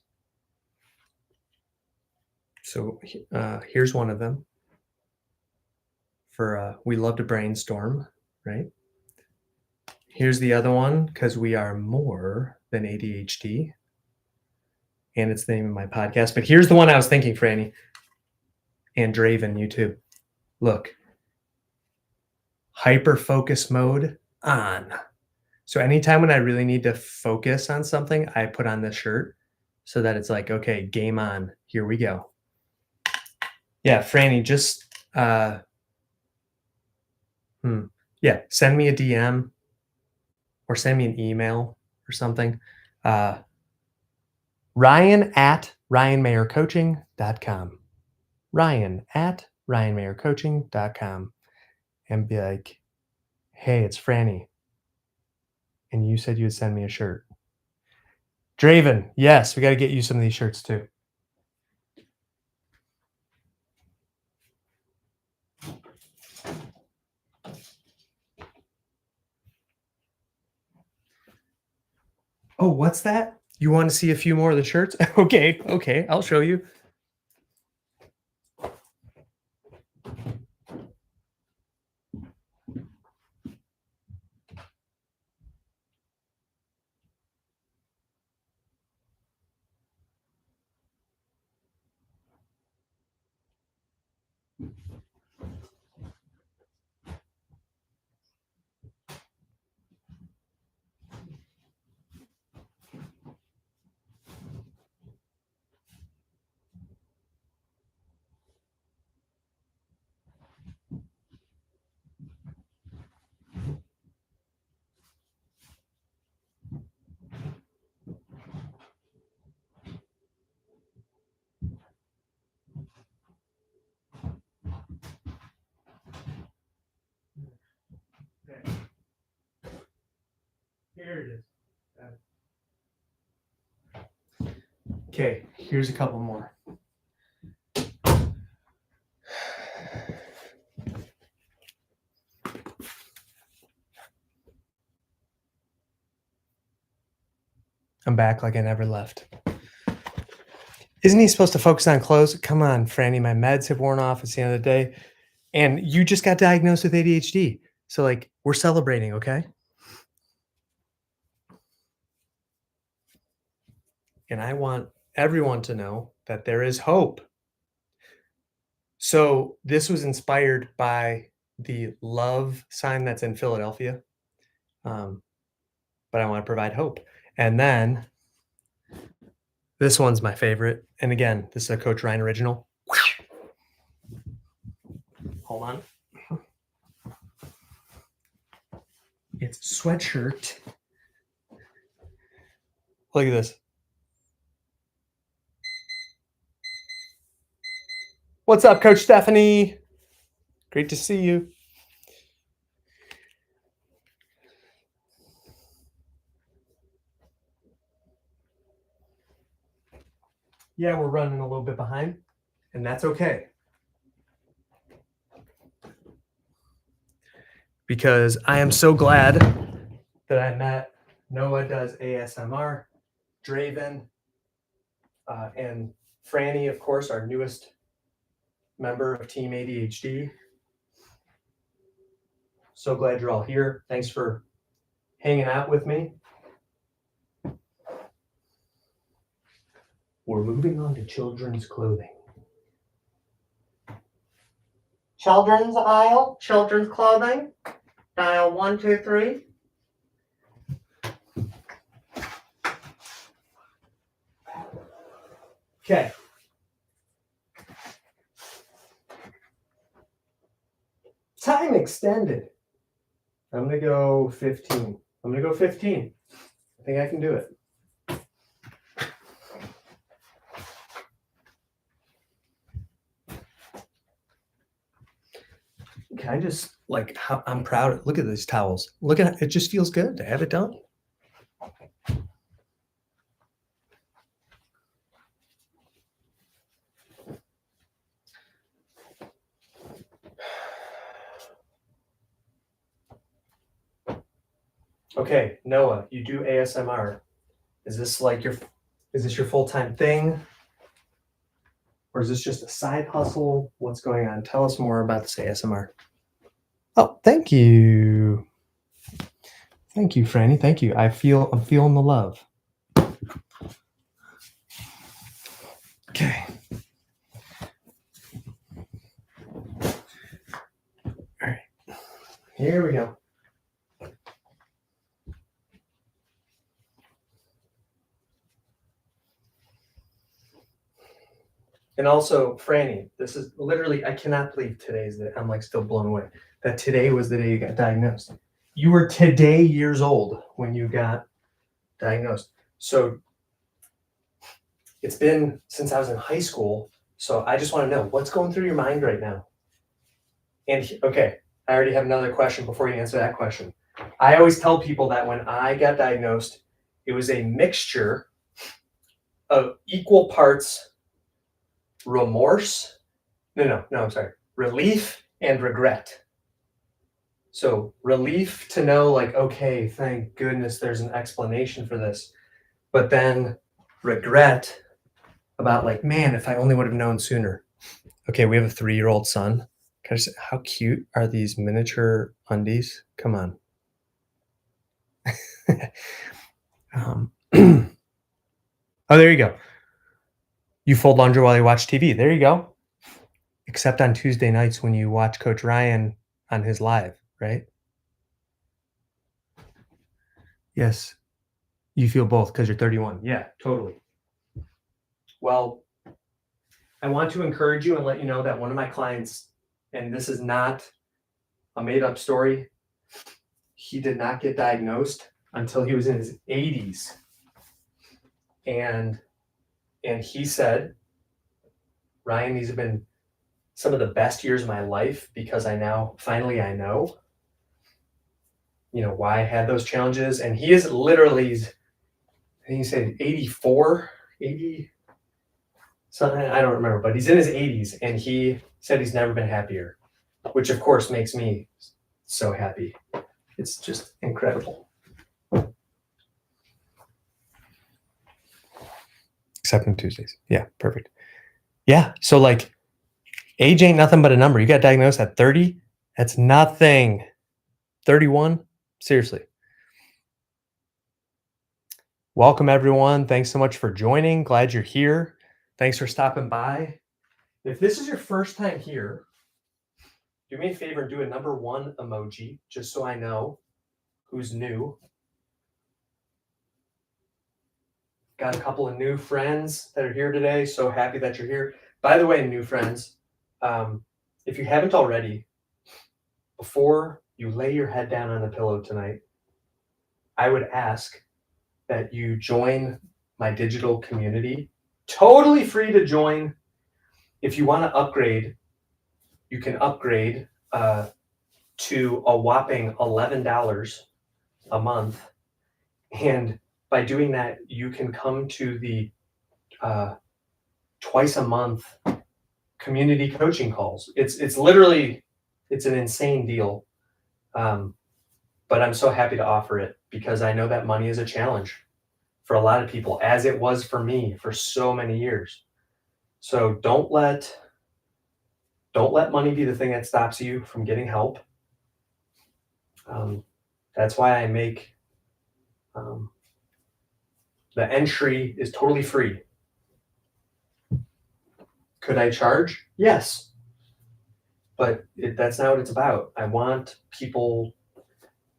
So here's one of them for we love to brainstorm, right? Here's the other one, because we are more than ADHD. And it's the name of my podcast. But here's the one I was thinking, Franny. And Draven, you too. Look. Hyper focus mode on. So anytime when I really need to focus on something, I put on this shirt so that it's like, okay, game on. Here we go. Yeah, Franny, just send me a DM or send me an email or something. Ryan at RyanMayerCoaching.com. Ryan at RyanMayerCoaching.com. And be like, hey, it's Franny. And you said you would send me a shirt. Draven, yes, we got to get you some of these shirts too. Oh, what's that? You want to see a few more of the shirts? Okay, I'll show you. Here it is. Okay, here's a couple more. I'm back like I never left. Isn't he supposed to focus on clothes? Come on, Franny, my meds have worn off. It's the end of the day. And you just got diagnosed with ADHD. So, like, we're celebrating, okay? And I want everyone to know that there is hope. So this was inspired by the love sign that's in Philadelphia. But I want to provide hope. And then this one's my favorite. And again, this is a Coach Ryan original. Hold on. It's a sweatshirt. Look at this. What's up, Coach Stephanie? Great to see you. Yeah, we're running a little bit behind, and that's okay. Because I am so glad that I met Noah does ASMR. Draven and Franny, of course, our newest member of Team ADHD. So glad you're all here. Thanks for hanging out with me. We're moving on to children's clothing. Children's aisle, children's clothing. Dial 123. Okay. Time extended. I'm going to go 15. I'm going to go 15. I think I can do it. Can I just, like, I'm proud. Look at these towels. Look at it. It just feels good to have it done. Okay, Noah, you do ASMR. Is this your full-time thing? Or is this just a side hustle? What's going on? Tell us more about this ASMR. Oh, thank you. Thank you, Franny. Thank you. I'm feeling the love. Okay. All right. Here we go. And also, Franny, this is literally, I cannot believe today's the, I'm like still blown away that today was the day you got diagnosed. You were today years old when you got diagnosed. So it's been since I was in high school. So I just want to know what's going through your mind right now. And okay, I already have another question before you answer that question. I always tell people that when I got diagnosed, it was a mixture of equal parts remorse, I'm sorry, relief and regret. So relief to know, like, okay, thank goodness there's an explanation for this. But then regret about, like, man, if I only would have known sooner. Okay, we have a 3-year-old son. Can I just say, how cute are these miniature undies? Come on. Oh, there you go. You fold laundry while you watch TV. There you go. Except on Tuesday nights when you watch Coach Ryan on his live, right? Yes. You feel both because you're 31. Yeah, totally. Well, I want to encourage you and let you know that one of my clients, and this is not a made-up story, he did not get diagnosed until he was in his 80s. And he said, Ryan, these have been some of the best years of my life because I know, why I had those challenges. And he is literally, I think he said 84, 80, something, I don't remember, but he's in his 80s and he said he's never been happier, which of course makes me so happy. It's just incredible. Except on Tuesdays. Yeah, perfect. Yeah, so like age ain't nothing but a number. You got diagnosed at 30, that's nothing. 31, seriously. Welcome, everyone. Thanks so much for joining. Glad you're here. Thanks for stopping by. If this is your first time here, do me a favor and do a number 1 emoji, just so I know who's new. Got a couple of new friends that are here today. So happy that you're here. By the way, new friends, if you haven't already, before you lay your head down on the pillow tonight, I would ask that you join my digital community. Totally free to join. If you want to upgrade, you can upgrade to a whopping $11 a month. And by doing that, you can come to the twice a month community coaching calls. It's literally, it's an insane deal. but I'm so happy to offer it because I know that money is a challenge for a lot of people, as it was for me for so many years. So don't let money be the thing that stops you from getting help. That's why I make the entry is totally free. Could I charge? Yes, but that's not what it's about. I want people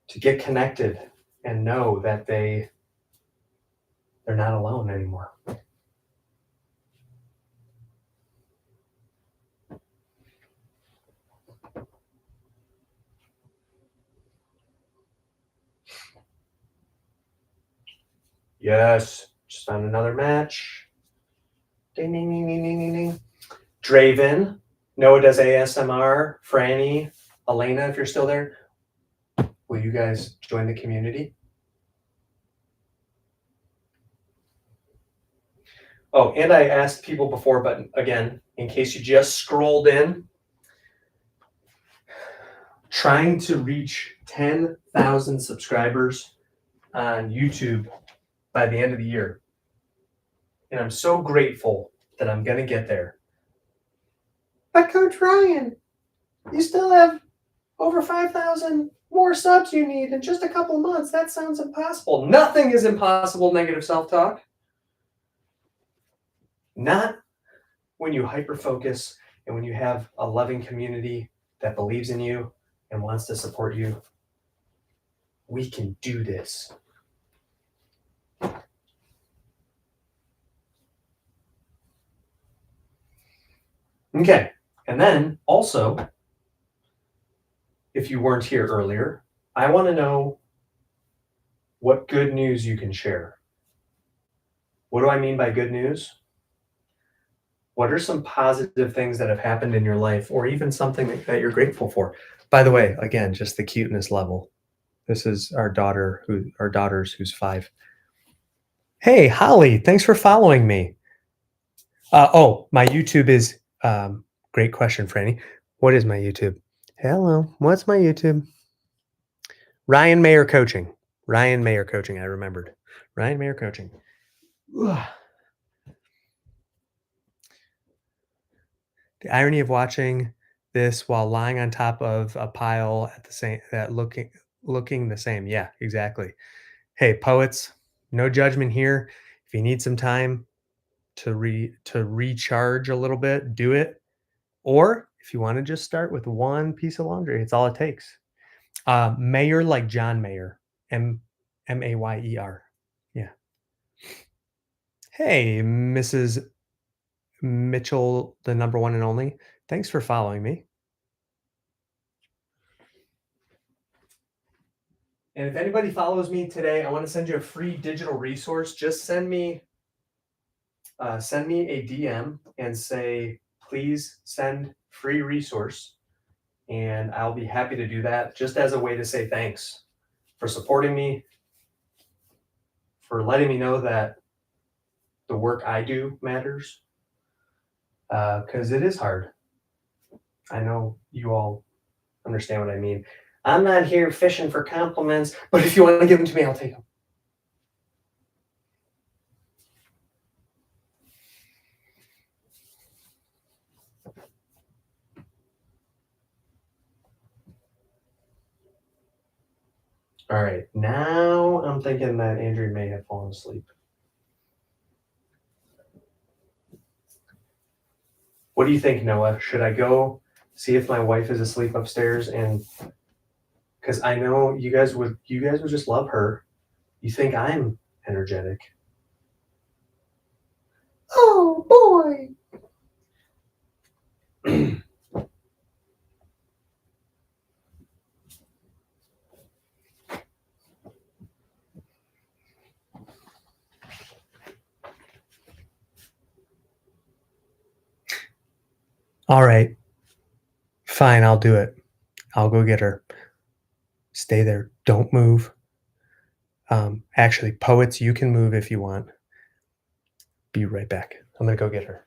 to get connected and know that they're not alone anymore. Yes, just found another match. Ding, ding, ding, ding, ding, ding, ding. Draven, Noah does ASMR, Franny, Elena, if you're still there, will you guys join the community? Oh, and I asked people before, but again, in case you just scrolled in, trying to reach 10,000 subscribers on YouTube by the end of the year. And I'm so grateful that I'm going to get there. But Coach Ryan, you still have over 5,000 more subs you need in just a couple months. That sounds impossible. Nothing is impossible, negative self-talk. Not when you hyper-focus and when you have a loving community that believes in you and wants to support you. We can do this. Okay, and then also, if you weren't here earlier, I want to know what good news you can share. What do I mean by good news? What are some positive things that have happened in your life, or even something that you're grateful for? By the way, again, just the cuteness level. This is our daughters who's 5. Hey, Holly, thanks for following me. My YouTube is, great question, Franny. What is my YouTube? Hello, what's my YouTube? Ryan Mayer Coaching. Ryan Mayer Coaching, I remembered. Ryan Mayer Coaching. Ugh. The irony of watching this while lying on top of a pile at the same, that looking the same. Yeah, exactly. Hey, poets, no judgment here. If you need some time to recharge a little bit, do it. Or if you want to just start with one piece of laundry, it's all it takes. Mayer, like John Mayer, Mayer. Yeah. Hey, Mrs. Mitchell, the number one and only. Thanks for following me. And if anybody follows me today, I want to send you a free digital resource. Just send me a DM and say, please send free resource. And I'll be happy to do that just as a way to say thanks for supporting me, for letting me know that the work I do matters, because it is hard. I know you all understand what I mean. I'm not here fishing for compliments, but if you want to give them to me, I'll take them. All right, now I'm thinking that Andrea may have fallen asleep. What do you think, Noah? Should I go see if my wife is asleep upstairs? And because I know you guys would just love her. You think I'm energetic? Oh boy. All right. Fine, I'll do it. I'll go get her. Stay there. Don't move. Actually, poets, you can move if you want. Be right back. I'm going to go get her.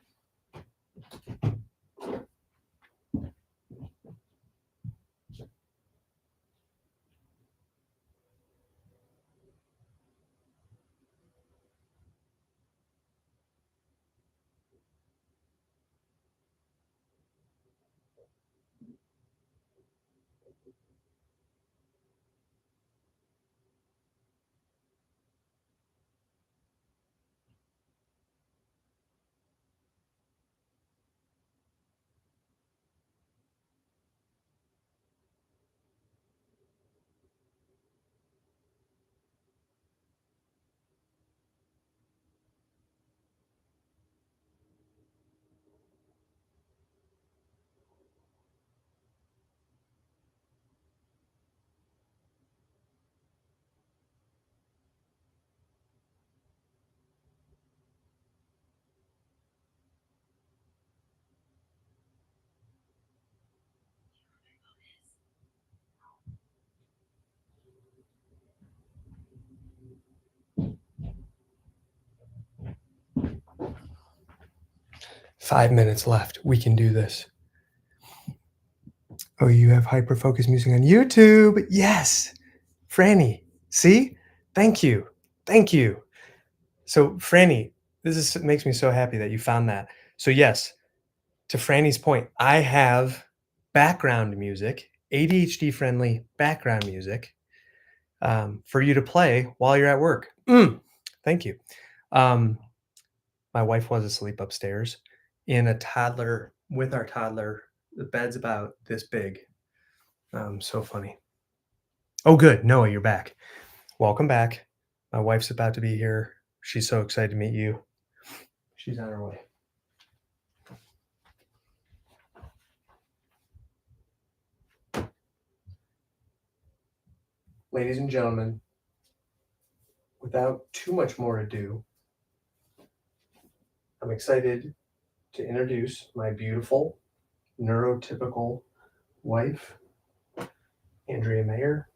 5 minutes left. We can do this. Oh, you have hyper-focused music on YouTube. Yes. Franny, see? Thank you. Thank you. So, Franny, makes me so happy that you found that. So, yes, to Franny's point, I have background music, ADHD-friendly background music for you to play while you're at work. Thank you. My wife was asleep upstairs with our toddler. The bed's about this big. So funny. Oh, good. Noah, you're back. Welcome back. My wife's about to be here. She's so excited to meet you. She's on her way. Ladies and gentlemen, without too much more ado, I'm excited to introduce my beautiful, neurotypical wife, Andrea Mayer,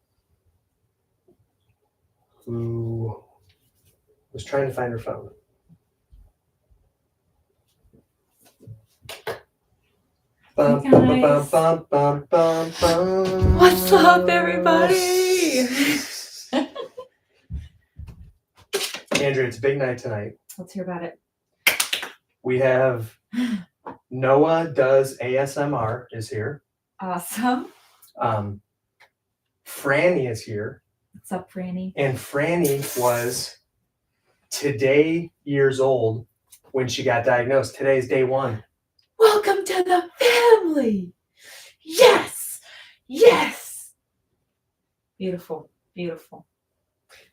who was trying to find her phone. Bum, bum, bum, bum, bum, bum, bum. What's up, everybody? Andrea, it's a big night tonight. Let's hear about it. We have Noah Does ASMR is here. Awesome. Franny is here. What's up, Franny? And Franny was today years old when she got diagnosed. Today's day 1. Welcome to the family. Yes. Yes. Beautiful. Beautiful.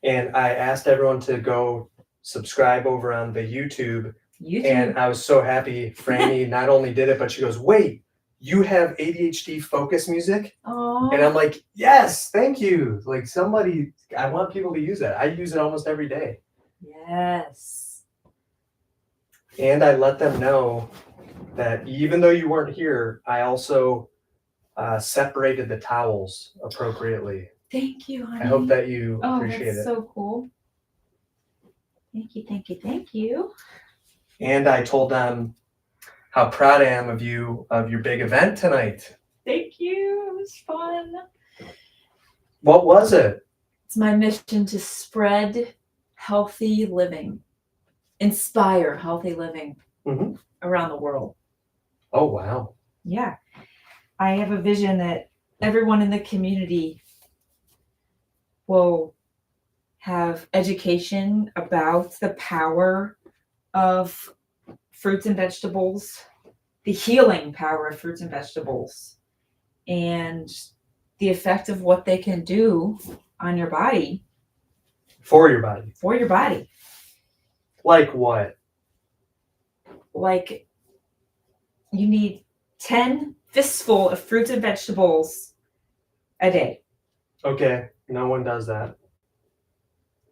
And I asked everyone to go subscribe over on the YouTube. And I was so happy Franny not only did it, but she goes, wait, you have ADHD focus music? Aww. And I'm like, yes, thank you. Like I want people to use that. I use it almost every day. Yes. And I let them know that even though you weren't here, I also separated the towels appropriately. Thank you, honey. I hope that you appreciate it. That's so cool. Thank you, thank you, thank you. And I told them how proud I am of your big event tonight. Thank you. It was fun. What was it? It's my mission to spread healthy living, inspire healthy living around the world. Oh, wow. Yeah. I have a vision that everyone in the community will have education about the power of fruits and vegetables, the healing power of fruits and vegetables, and the effect of what they can do on your body. For your body. For your body. Like what? Like you need 10 fistful of fruits and vegetables a day. Okay. No one does that.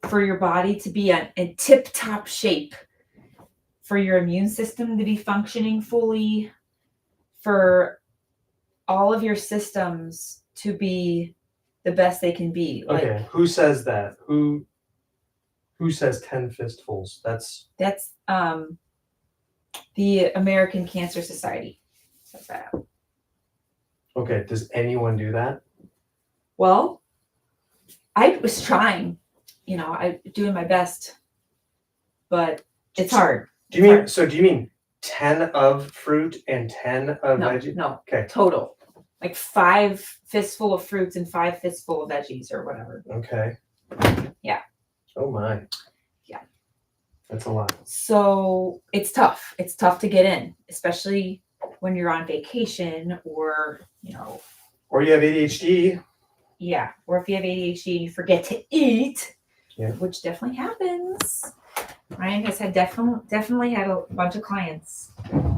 For your body to be in tip-top shape, for your immune system to be functioning fully, for all of your systems to be the best they can be. Okay. Who says that? Who says 10 fistfuls? That's the American Cancer Society says that. Okay. Does anyone do that? Well, I was trying, I'm doing my best, but it's hard. Do you mean 10 of fruit and 10 of veggies? No. Okay. Total. Like 5 fistful of fruits and 5 fistful of veggies or whatever. Okay. Yeah. Oh my. Yeah. That's a lot. So it's tough. It's tough to get in, especially when you're on vacation or, Or you have ADHD. Yeah. Or if you have ADHD and you forget to eat, which definitely happens. Ryan has definitely had a bunch of clients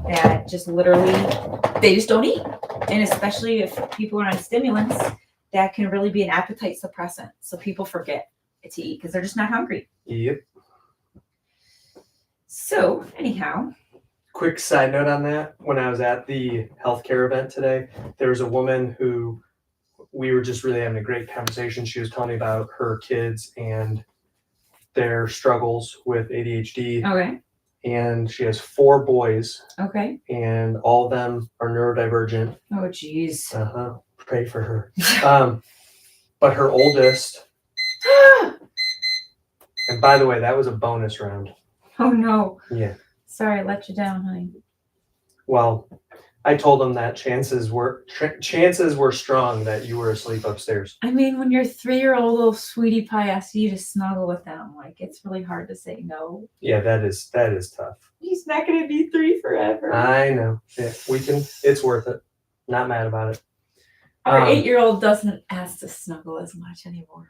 that just literally, they just don't eat. And especially if people are on stimulants, that can really be an appetite suppressant. So people forget to eat because they're just not hungry. Yep. So anyhow. Quick side note on that. When I was at the healthcare event today, there was a woman who we were just really having a great conversation. She was telling me about her kids and their struggles with ADHD. Okay. and she has 4 boys, Okay. and all of them are neurodivergent. Oh, geez. Pray for her. But her oldest, and by the way, that was a bonus round. Oh, no. Yeah. Sorry, I let you down, honey. Well, I told them that chances were strong that you were asleep upstairs. I mean, when your 3-year-old little sweetie pie asks you to snuggle with them, like, it's really hard to say no. Yeah, that is tough. He's not going to be 3 forever. I know. Yeah, it's worth it. Not mad about it. Our 8-year-old doesn't ask to snuggle as much anymore.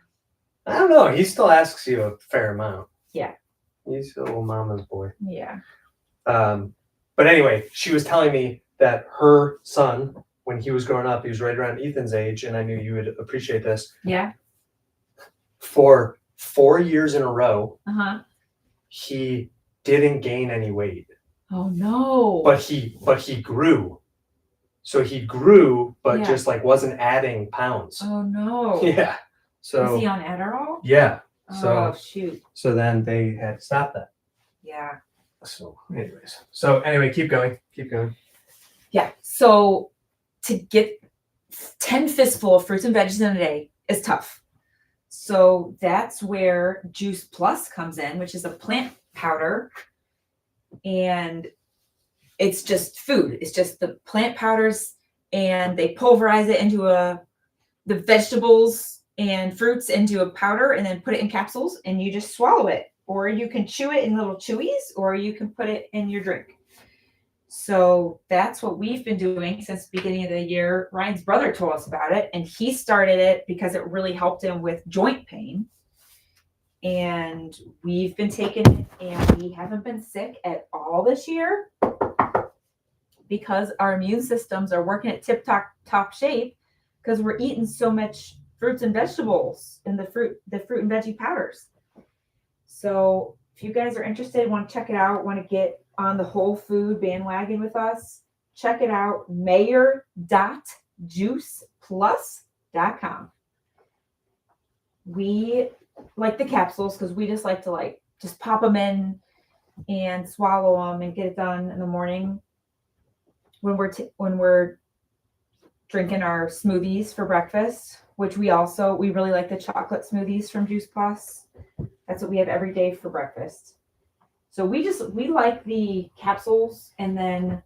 I don't know. He still asks you a fair amount. Yeah. He's a little mama's boy. Yeah. But anyway, she was telling me that her son, when he was growing up, he was right around Ethan's age, and I knew you would appreciate this. Yeah. For 4 years in a row, he didn't gain any weight. Oh no. But he grew. So he grew, but just like wasn't adding pounds. Oh no. Yeah. So is he on Adderall? Yeah. So oh shoot. So then they had to stop that. Yeah. So anyway, keep going. Yeah. So to get 10 fistful of fruits and veggies in a day is tough. So that's where Juice Plus comes in, which is a plant powder. And it's just food. It's just the plant powders, and they pulverize it into the vegetables and fruits into a powder, and then put it in capsules, and you just swallow it. Or you can chew it in little chewies, or you can put it in your drink. So that's what we've been doing since the beginning of the year. Ryan's brother told us about it, and he started it because it really helped him with joint pain. And we've been taking it, and we haven't been sick at all this year because our immune systems are working at tip-top shape because we're eating so much fruits and vegetables in the fruit and veggie powders. So if you guys are interested, want to check it out, want to get on the whole food bandwagon with us, check it out, mayor.juiceplus.com. We like the capsules because we just like to just pop them in and swallow them and get it done in the morning when we're drinking our smoothies for breakfast, which we really like the chocolate smoothies from Juice Plus. That's what we have every day for breakfast. So we like the capsules, and then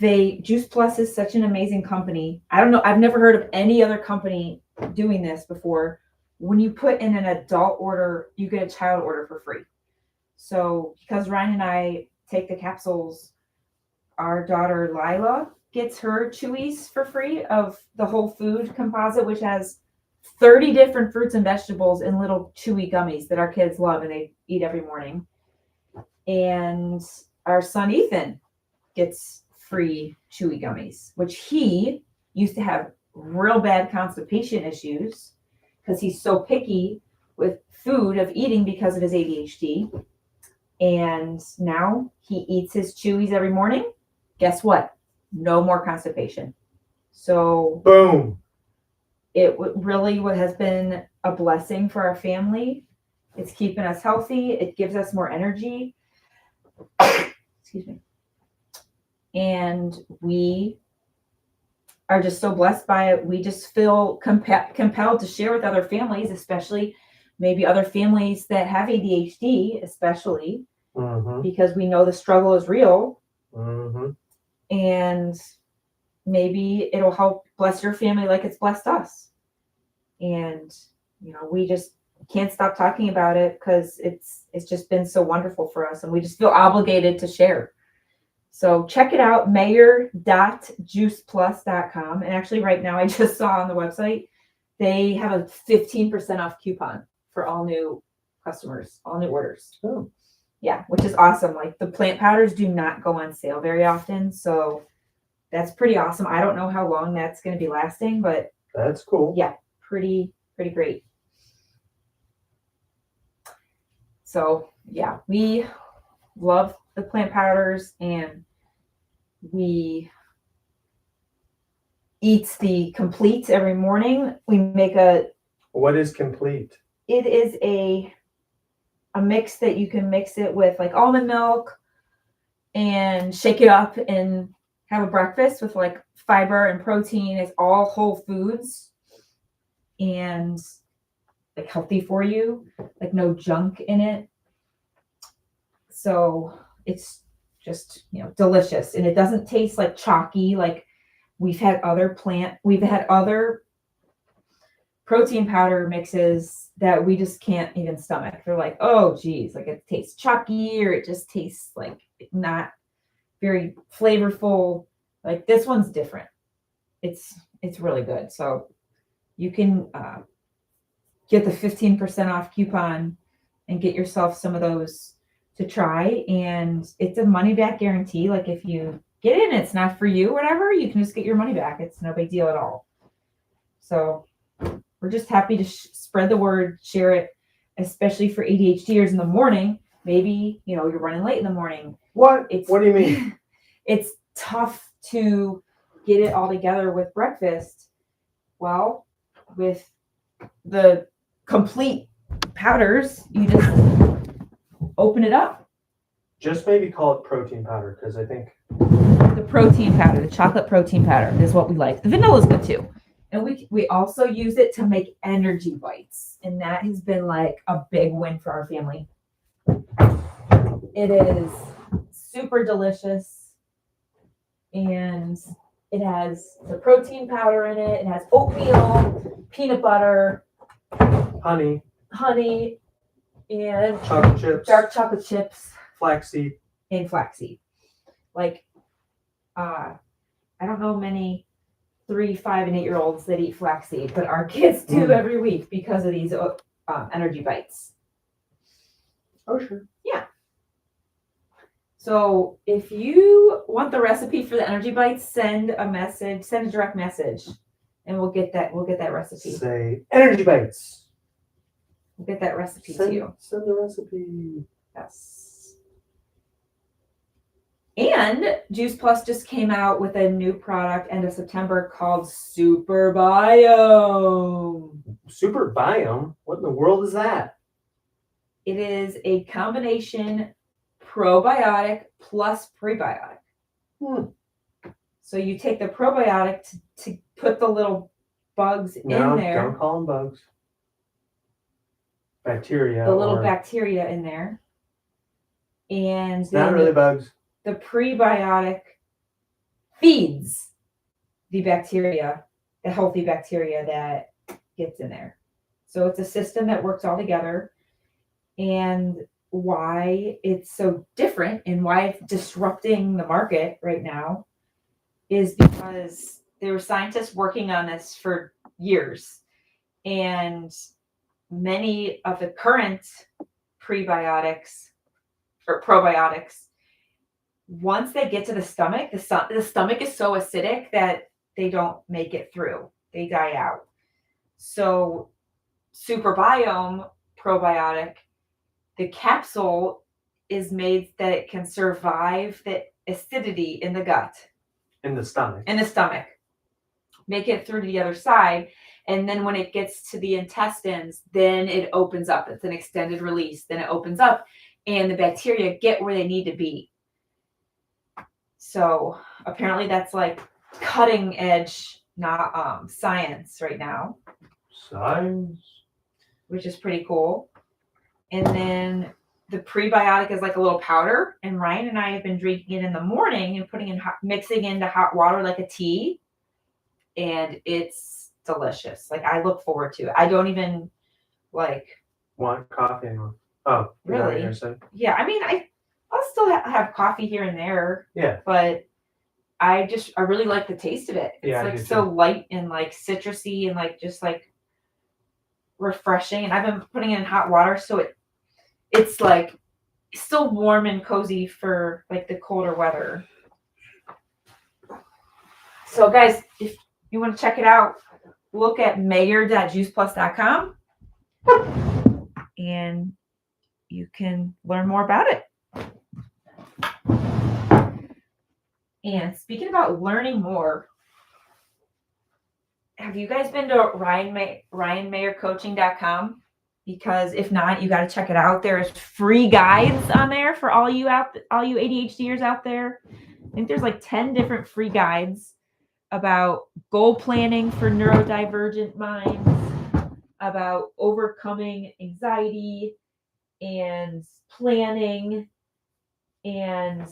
Juice Plus is such an amazing company. I don't know. I've never heard of any other company doing this before. When you put in an adult order, you get a child order for free. So because Ryan and I take the capsules, our daughter Lila gets her chewies for free of the whole food composite, which has 30 different fruits and vegetables in little chewy gummies that our kids love and they eat every morning. And our son Ethan gets free chewy gummies, which he used to have real bad constipation issues because he's so picky with food of eating because of his ADHD. And now he eats his chewies every morning. Guess what? No more constipation. So boom. It really has been a blessing for our family. It's keeping us healthy. It gives us more energy. Excuse me. And we are just so blessed by it. We just feel compelled to share with other families, especially maybe other families that have ADHD, especially because we know the struggle is real. And maybe it'll help bless your family like it's blessed us. And, we just can't stop talking about it because it's just been so wonderful for us. And we just feel obligated to share. So check it out, mayor.juiceplus.com. And actually right now I just saw on the website, they have a 15% off coupon for all new customers, all new orders. Oh. Yeah, which is awesome. Like the plant powders do not go on sale very often. So that's pretty awesome. I don't know how long that's going to be lasting, but that's cool. Yeah, pretty great. So yeah, we love the plant powders, and we eat the Complete every morning. We make What is Complete? It is a a mix that you can mix it with like almond milk and shake it up and have a breakfast with like fiber and protein. It's all whole foods and like healthy for you, like no junk in it. So it's just, delicious, and it doesn't taste like chalky. Like we've had other protein powder mixes that we just can't even stomach. They're like, oh geez, like it tastes chalky, or it just tastes like not very flavorful. Like this one's different. It's really good. So you can get the 15% off coupon and get yourself some of those to try. And it's a money back guarantee. Like if you get it and it's not for you, whatever, you can just get your money back. It's no big deal at all. So we're just happy to spread the word, share it, especially for ADHDers in the morning. Maybe, you're running late in the morning. What do you mean? It's tough to get it all together with breakfast. Well, with the complete powders, you just open it up. Just maybe call it protein powder, because I think the protein powder, the chocolate protein powder is what we like. The vanilla is good too. And we also use it to make energy bites. And that has been like a big win for our family. It is super delicious. And it has the protein powder in it. It has oatmeal, peanut butter, honey, and chocolate chips, dark chocolate chips, flaxseed. Like, I don't know many 3, 5, and 8-year-olds that eat flaxseed, but our kids do every week because of these energy bites. Oh, sure. Yeah. So if you want the recipe for the energy bites, send a direct message, and we'll get that recipe. Say energy bites. We'll get that recipe to you. Send the recipe. Yes. And Juice Plus just came out with a new product end of September called Super Biome. Super Biome? What in the world is that? It is a combination probiotic plus prebiotic. So you take the probiotic to put the little bugs in there. Don't call them bugs. Bacteria. The little bacteria in there. And it's not really bugs. The prebiotic feeds the bacteria, the healthy bacteria that gets in there. So it's a system that works all together. And why it's so different and why it's disrupting the market right now is because there were scientists working on this for years. And many of the current prebiotics or probiotics, once they get to the stomach, the stomach is so acidic that they don't make it through. They die out. So Super Biome probiotic, the capsule is made that it can survive the acidity in the gut. In the stomach. Make it through to the other side. And then when it gets to the intestines, then it opens up. It's an extended release. Then it opens up and the bacteria get where they need to be. So apparently that's like cutting edge, not science right now. Science. Which is pretty cool. And then the prebiotic is like a little powder. And Ryan and I have been drinking it in the morning and mixing into hot water like a tea. And it's delicious. Like I look forward to it. I don't even want coffee anymore. Oh, really? Yeah. I mean, I'll still have coffee here and there. Yeah. But I really like the taste of it. It's so light and like citrusy and like just like refreshing. And I've been putting it in hot water, so it's like still warm and cozy for like the colder weather. So guys, if you want to check it out, look at mayor.juiceplus.com and you can learn more about it. And speaking about learning more, have you guys been to RyanMayerCoaching.com because if not, you got to check it out. There's free guides on there for all you ADHDers out there. I think there's like 10 different free guides about goal planning for neurodivergent minds, about overcoming anxiety and planning and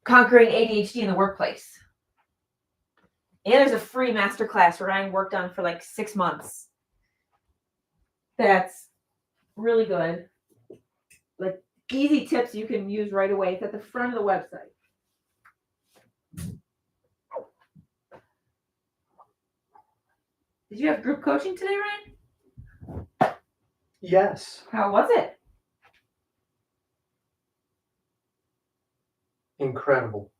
conquering ADHD in the workplace. And there's a free masterclass Ryan worked on for like 6 months. That's really good. Like easy tips you can use right away. It's at the front of the website. Did you have group coaching today, Ryan? Yes. How was it? Incredible.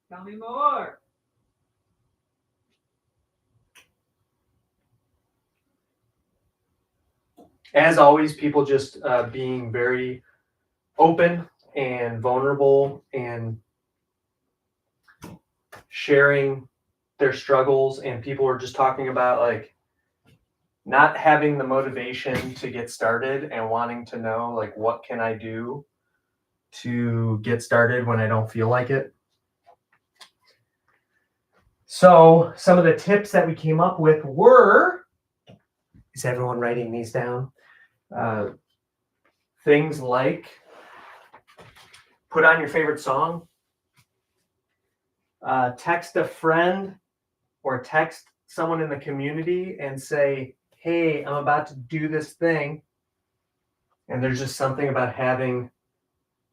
Tell me more. As always, people just being very open and vulnerable and sharing their struggles, and people are just talking about like not having the motivation to get started and wanting to know like what can I do to get started when I don't feel like it. So some of the tips that we came up with were, is everyone writing these down? Things like put on your favorite song, text a friend or text someone in the community and say, hey, I'm about to do this thing. And there's just something about having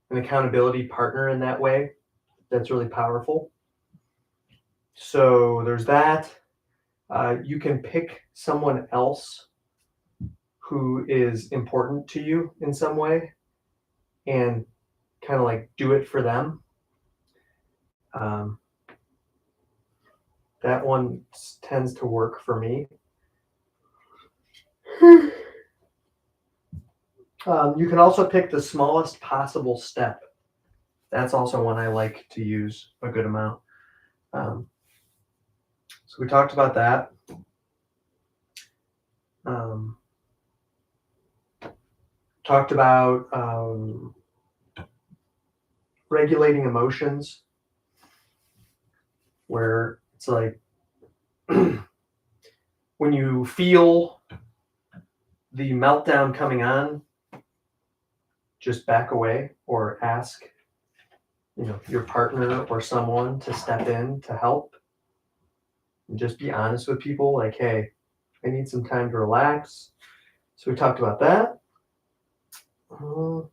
an accountability partner in that way that's really powerful. So there's that. You can pick someone else who is important to you in some way and kind of like do it for them. That one tends to work for me. You can also pick the smallest possible step. That's also one I like to use a good amount. So we talked about that. Talked about regulating emotions, where it's like when you feel the meltdown coming on, just back away or ask, your partner or someone to step in to help. And just be honest with people, like, hey, I need some time to relax. So we talked about that. What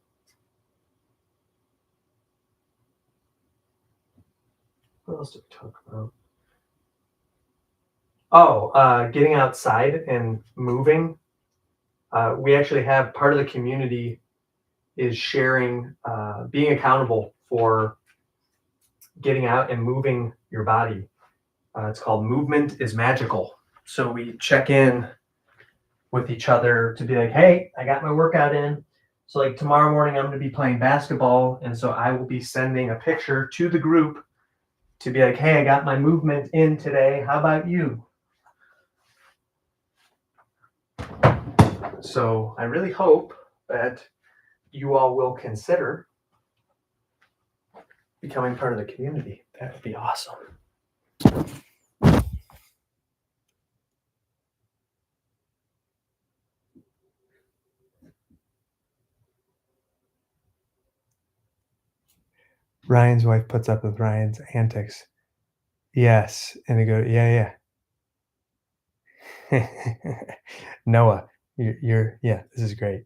else did we talk about? Getting outside and moving. We actually have part of the community is sharing, being accountable for getting out and moving your body. It's called Movement is Magical. So we check in with each other to be like, hey, I got my workout in. So like tomorrow morning, I'm going to be playing basketball. And so I will be sending a picture to the group to be like, hey, I got my movement in today. How about you? So I really hope that you all will consider becoming part of the community. That would be awesome. Ryan's wife puts up with Ryan's antics. Yes. And they go, yeah. Noah, you're this is great.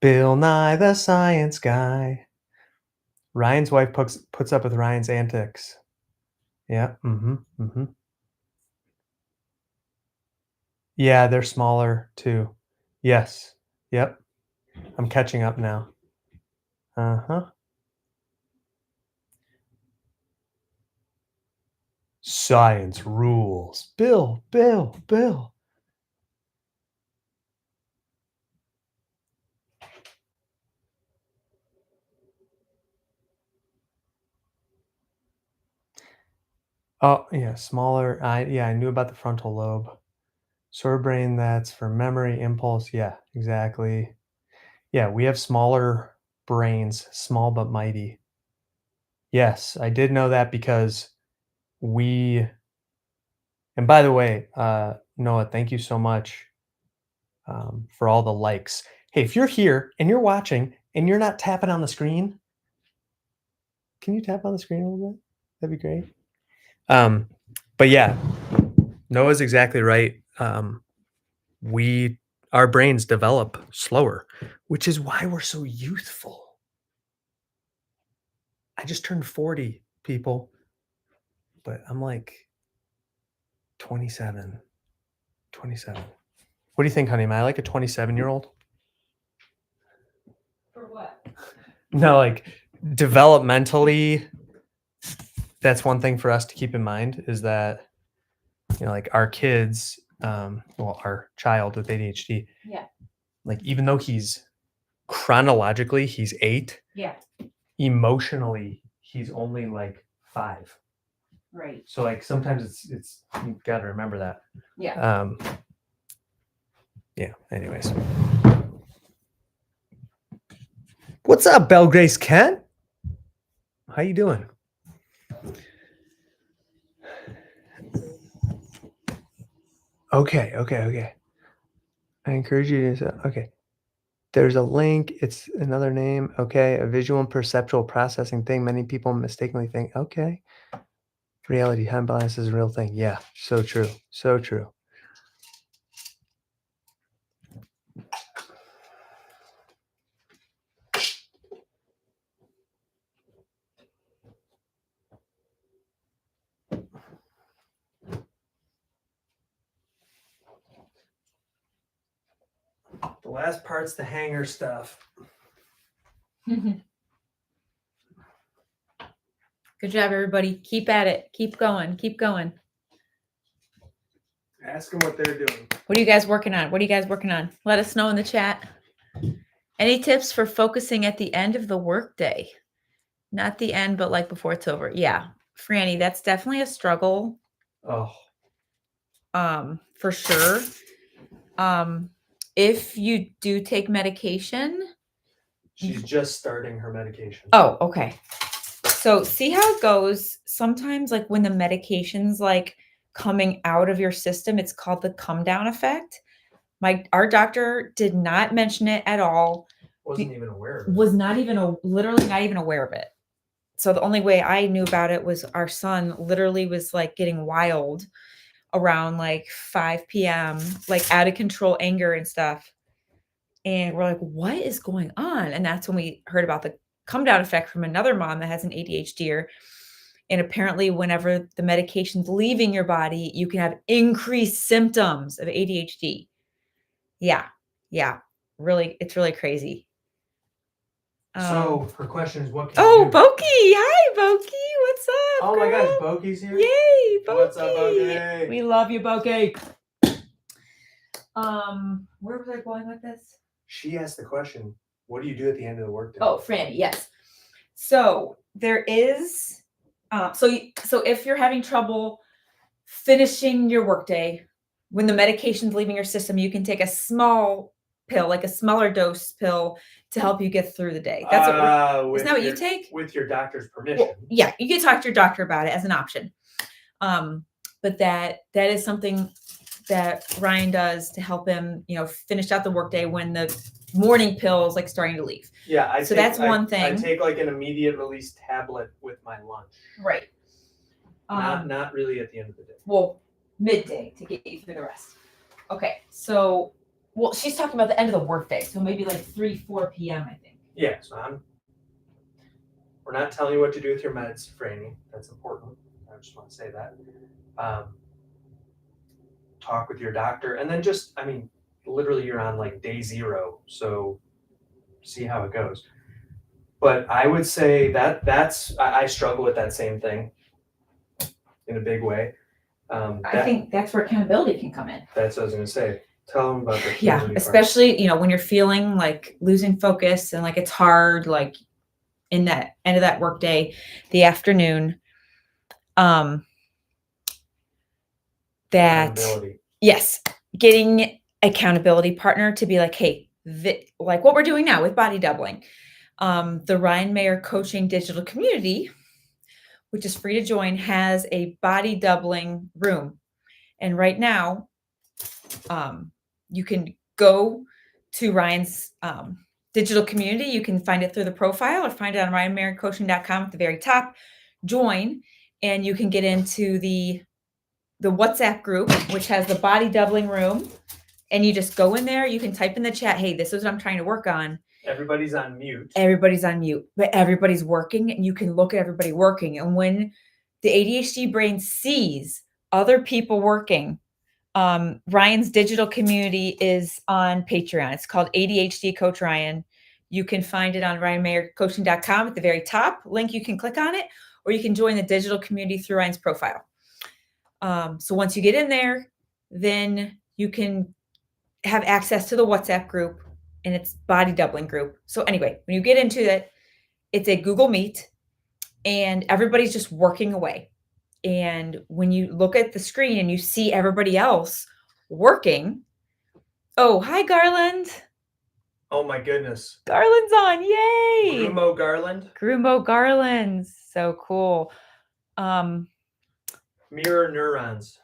Bill Nye the Science Guy. Ryan's wife puts up with Ryan's antics. Yeah. Yeah, they're smaller too. Yes. Yep. I'm catching up now. Science rules. Bill. Oh, yeah, smaller. I knew about the frontal lobe. Sore brain, that's for memory, impulse. Yeah, exactly. Yeah, we have smaller brains, small but mighty. Yes, I did know that because we and by the way, Noah, thank you so much for all the likes. Hey, if you're here and you're watching and you're not tapping on the screen, can you tap on the screen a little bit? That'd be great. But yeah, Noah's exactly right. Our brains develop slower, which is why we're so youthful. I just turned 40, people, but I'm like 27. 27. What do you think, honey? Am I like a 27-year-old? For what? No, like developmentally, that's one thing for us to keep in mind is that, like our kids, our child with ADHD, Yeah. like even though he's chronologically, he's 8, Yeah. emotionally, he's only like 5. Right. So like sometimes it's you got to remember that. Yeah. Yeah. Anyways, what's up, Belgrace Kent? How you doing? Okay. I encourage you to. Okay. There's a link. It's another name. Okay. A visual and perceptual processing thing. Many people mistakenly think. Okay. Reality, time bias is a real thing. Yeah. So true. So true. The last part's the hanger stuff. Good job, everybody. Keep at it. Keep going. Keep going. Ask them what they're doing. What are you guys working on? Let us know in the chat. Any tips for focusing at the end of the workday? Not the end, but like before it's over. Yeah. Franny, that's definitely a struggle. Oh. For sure. If you do take medication. She's just starting her medication. Oh, okay. So see how it goes. Sometimes like when the medication's like coming out of your system, it's called the come down effect. Our doctor did not mention it at all. Wasn't even aware of it. Was not even literally not even aware of it. So the only way I knew about it was our son literally was like getting wild around like 5 p.m., like out of control anger and stuff. And we're like, what is going on? And that's when we heard about the come down effect from another mom that has an ADHDer. And apparently whenever the medication's leaving your body, you can have increased symptoms of ADHD. Yeah. Really, it's really crazy. So her question is, what can you you do? do? Boki. Hi, Boki. What's up? Oh girl? my gosh, Boki's here. Yay, Boki. What's up, Boki? We love you, Boki. Where was I going with this? She asked the question, what do you do at the end of the workday? Oh, Franny, yes. So there is, so if you're having trouble finishing your workday, when the medication's leaving your system, you can take a small pill, like a smaller dose pill, to help you get through the day. That's isn't that what you take? With your doctor's permission. Well, yeah, you can talk to your doctor about it as an option. But that is something that Ryan does to help him, finish out the workday when the morning pill is like starting to leave. Yeah, that's one thing. I take like an immediate release tablet with my lunch. Right. Not really at the end of the day. Well, midday to get you through the rest. Okay, so she's talking about the end of the workday, so maybe like 3-4 p.m. I think. Yeah, so we're not telling you what to do with your meds, Franny. That's important. I just want to say that. Talk with your doctor, and then literally you're on like day 0, so see how it goes. But I would say I struggle with that same thing in a big way. I think that's where accountability can come in. That's what I was going to say. Tell them about the yeah, especially when you're feeling like losing focus and like it's hard, like in that end of that workday, the afternoon. that, Accountability. yes, getting accountability partner to be like, hey, like what we're doing now with body doubling. The Ryan Mayer Coaching Digital Community, which is free to join, has a body doubling room. And right now, you can go to Ryan's digital community. You can find it through the profile or find it on ryanmayercoaching.com at the very top. Join, and you can get into the WhatsApp group, which has the body doubling room. And you just go in there. You can type in the chat, hey, this is what I'm trying to work on. Everybody's on mute. Everybody's on mute, but everybody's working, and you can look at everybody working. And when the ADHD brain sees other people working, Ryan's digital community is on Patreon. It's called ADHD Coach Ryan. You can find it on ryanmayercoaching.com at the very top link. You can click on it, or you can join the digital community through Ryan's profile. So once you get in there, then you can have access to the WhatsApp group, and it's body doubling group. So anyway, when you get into it, it's a Google Meet, and everybody's just working away. And when you look at the screen and you see everybody else working, oh, hi, Garland. Oh my goodness. Garland's on. Yay. Grumo Garland. Grumo Garland's so cool. Mirror neurons.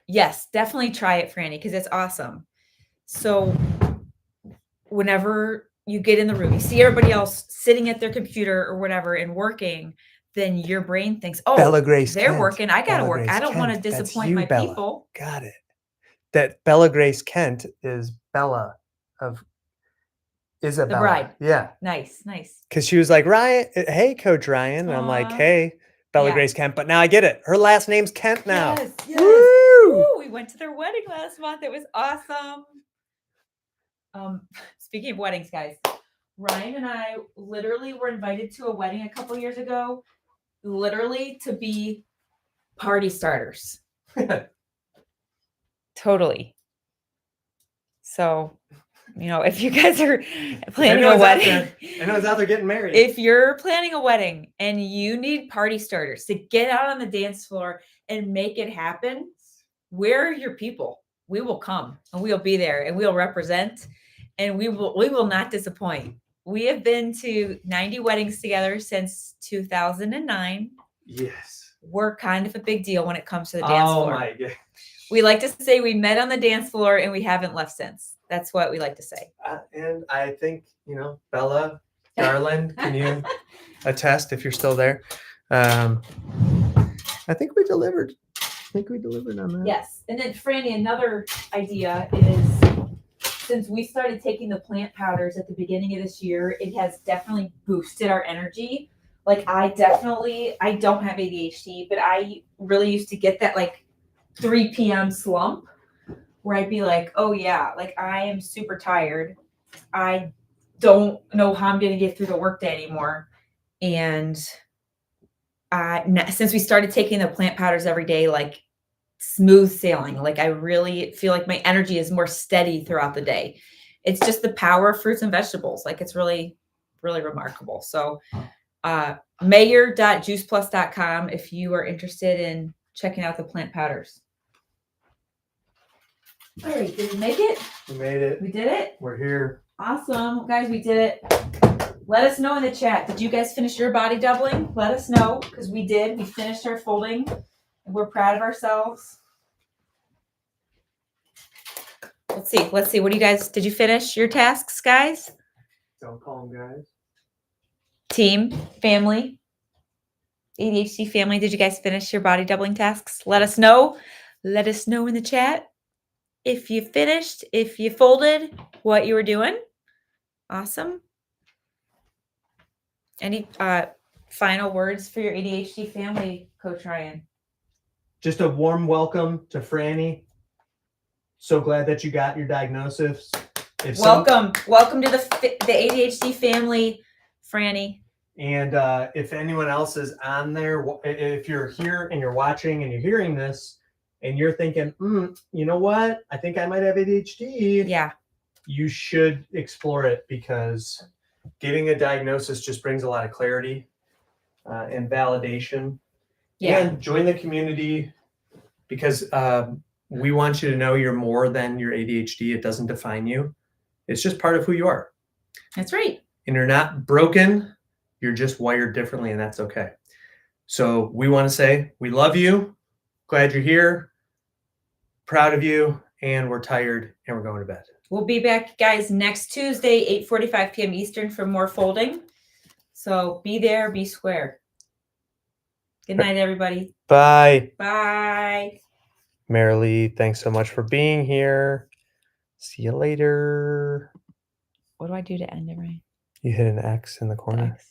Yes, definitely try it, Franny, because it's awesome. So whenever you get in the room, you see everybody else sitting at their computer or whatever and working, then your brain thinks, oh, Bella Grace they're Kent. working. I got to Bella work. Grace I don't want to Kent. That's disappoint you, my Bella. people. Got it. That Bella Grace Kent is Bella of Isabella. The bride. Yeah. Nice. Because she was like, Ryan, hey, Coach Ryan. And I'm like, Aw. hey, Bella Yeah. Grace Kent. But now I get it. Her last name's Kent now. Yes. Woo! Ooh, we went to their wedding last month. It was awesome. Speaking of weddings, guys, Ryan and I literally were invited to a wedding a couple years ago, literally to be party starters. Totally. So, if you guys are planning a wedding, I know it's out there getting married. if you're planning a wedding and you need party starters to get out on the dance floor and make it happen, we're your people. We will come and we'll be there and we'll represent, and we will not disappoint. We have been to 90 weddings together since 2009. Yes. We're kind of a big deal when it comes to the dance floor. Oh my God. We like to say we met on the dance floor and we haven't left since. That's what we like to say. And I think, Bella Garland, can you attest if you're still there? I think we delivered. On that. Yes. And then Franny, another idea is, since we started taking the plant powders at the beginning of this year, it has definitely boosted our energy. Like I don't have ADHD, but I really used to get that like 3 p.m. slump where I'd be like, oh yeah, like I am super tired. I don't know how I'm going to get through the workday anymore. And since we started taking the plant powders every day, like smooth sailing, like I really feel like my energy is more steady throughout the day. It's just the power of fruits and vegetables. Like it's really, really remarkable. So mayor.juiceplus.com if you are interested in checking out the plant powders. All right, did we make it? We made it. We did it? We're here. Awesome. Guys, we did it. Let us know in the chat. Did you guys finish your body doubling? Let us know, because we did. We finished our folding, and we're proud of ourselves. Let's see. What do you guys, did you finish your tasks, guys? Don't call them guys. Team, family, ADHD family, did you guys finish your body doubling tasks? Let us know. Let us know in the chat if you finished, if you folded, what you were doing. Awesome. Any final words for your ADHD family, Coach Ryan? Just a warm welcome to Franny. So glad that you got your diagnosis. Welcome to the ADHD family, Franny. And if anyone else is on there, if you're here and you're watching and you're hearing this and you're thinking, you know what? I think I might have ADHD. Yeah. You should explore it, because getting a diagnosis just brings a lot of clarity and validation. Yeah. And join the community, because We want you to know you're more than your ADHD. It doesn't define you. It's just part of who you are. That's right. And you're not broken. You're just wired differently, and that's okay. So we want to say we love you. Glad you're here. Proud of you. And we're tired and we're going to bed. We'll be back, guys, next Tuesday, 8:45 p.m. Eastern for more folding. So be there, be square. Good night, everybody. Bye. Bye. Marilee, thanks so much for being here. See you later. What do I do to end it, Ryan? You hit an X in the corner. X.